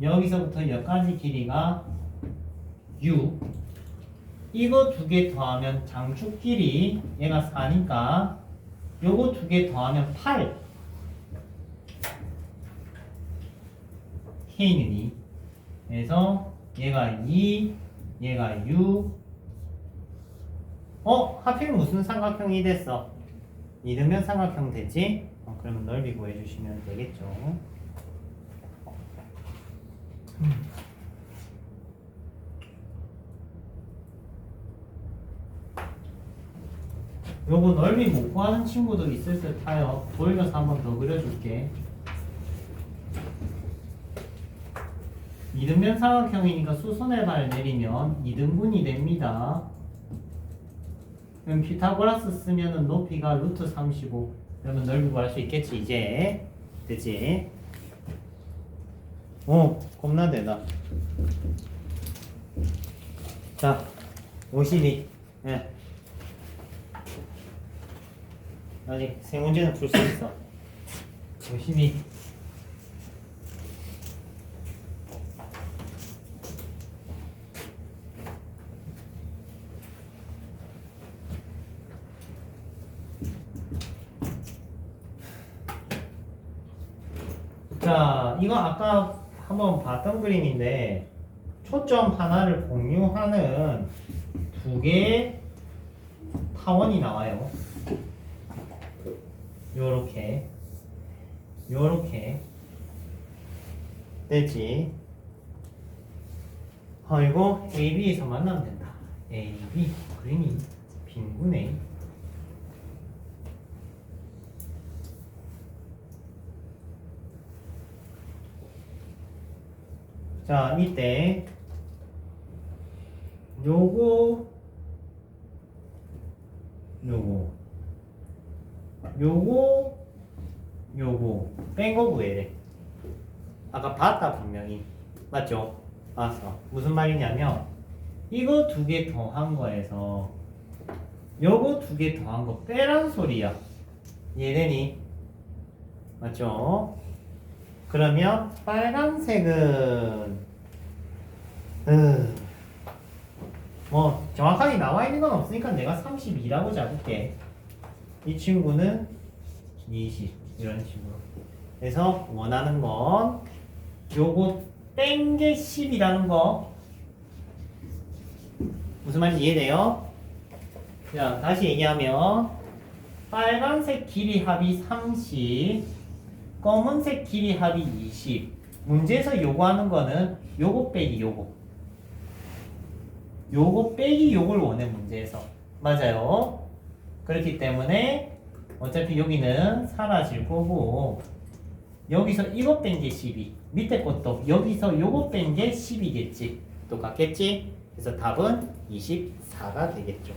여기서부터 여기까지 길이가 6. 이거 두 개 더하면 장축 길이 얘가 4니까 요거 두 개 더하면 8. K는 2. 그래서 얘가 2, 얘가 6. 하필 무슨 삼각형이 됐어? 이등변 삼각형 됐지? 그러면 넓이 구해주시면 되겠죠. 요거 넓이 못 구하는 친구도 있을 듯해요. 보이면서 한 번 더 그려줄게. 이등변 삼각형이니까 수선의 발 내리면 2등분이 됩니다. 그럼 피타고라스 쓰면은 높이가 루트 35. 그러면 넓이 구할 수 있겠지 이제. 됐지? 겁나 되다. 자, 52. 예. 아직 세 문제는 풀 수 있어. 52. 자, 이거 아까 한번 봤던 그림인데 초점 하나를 공유하는 두 개의 타원이 나와요. 요렇게 됐지? 이거 AB에서 만나면 된다. AB 그림이 빈구네. 자, 이때 요거 뺀 거 구해야 돼. 아까 봤다 분명히. 맞죠? 봤어. 무슨 말이냐면 이거 두 개 더한 거에서 요거 두 개 더한 거 빼란 소리야. 이해되니? 맞죠? 그러면 빨간색은 뭐 정확하게 나와 있는 건 없으니까 내가 32라고 잡을게. 이 친구는 20 이런 식으로. 그래서 원하는 건 요거 뺀 게 10이라는 거. 무슨 말인지 이해돼요? 자, 다시 얘기하면 빨간색 길이 합이 30, 검은색 길이 합이 20. 문제에서 요구하는 거는 요거 빼기 요거. 요거 빼기 요걸 원해 문제에서. 맞아요. 그렇기 때문에 어차피 여기는 사라질 거고 여기서 이거 뺀 게 12. 밑에 것도 여기서 요거 뺀 게 10이겠지. 똑같겠지? 그래서 답은 24가 되겠죠.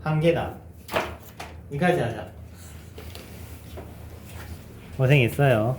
한 개다. 이까지 하자. 고생했어요.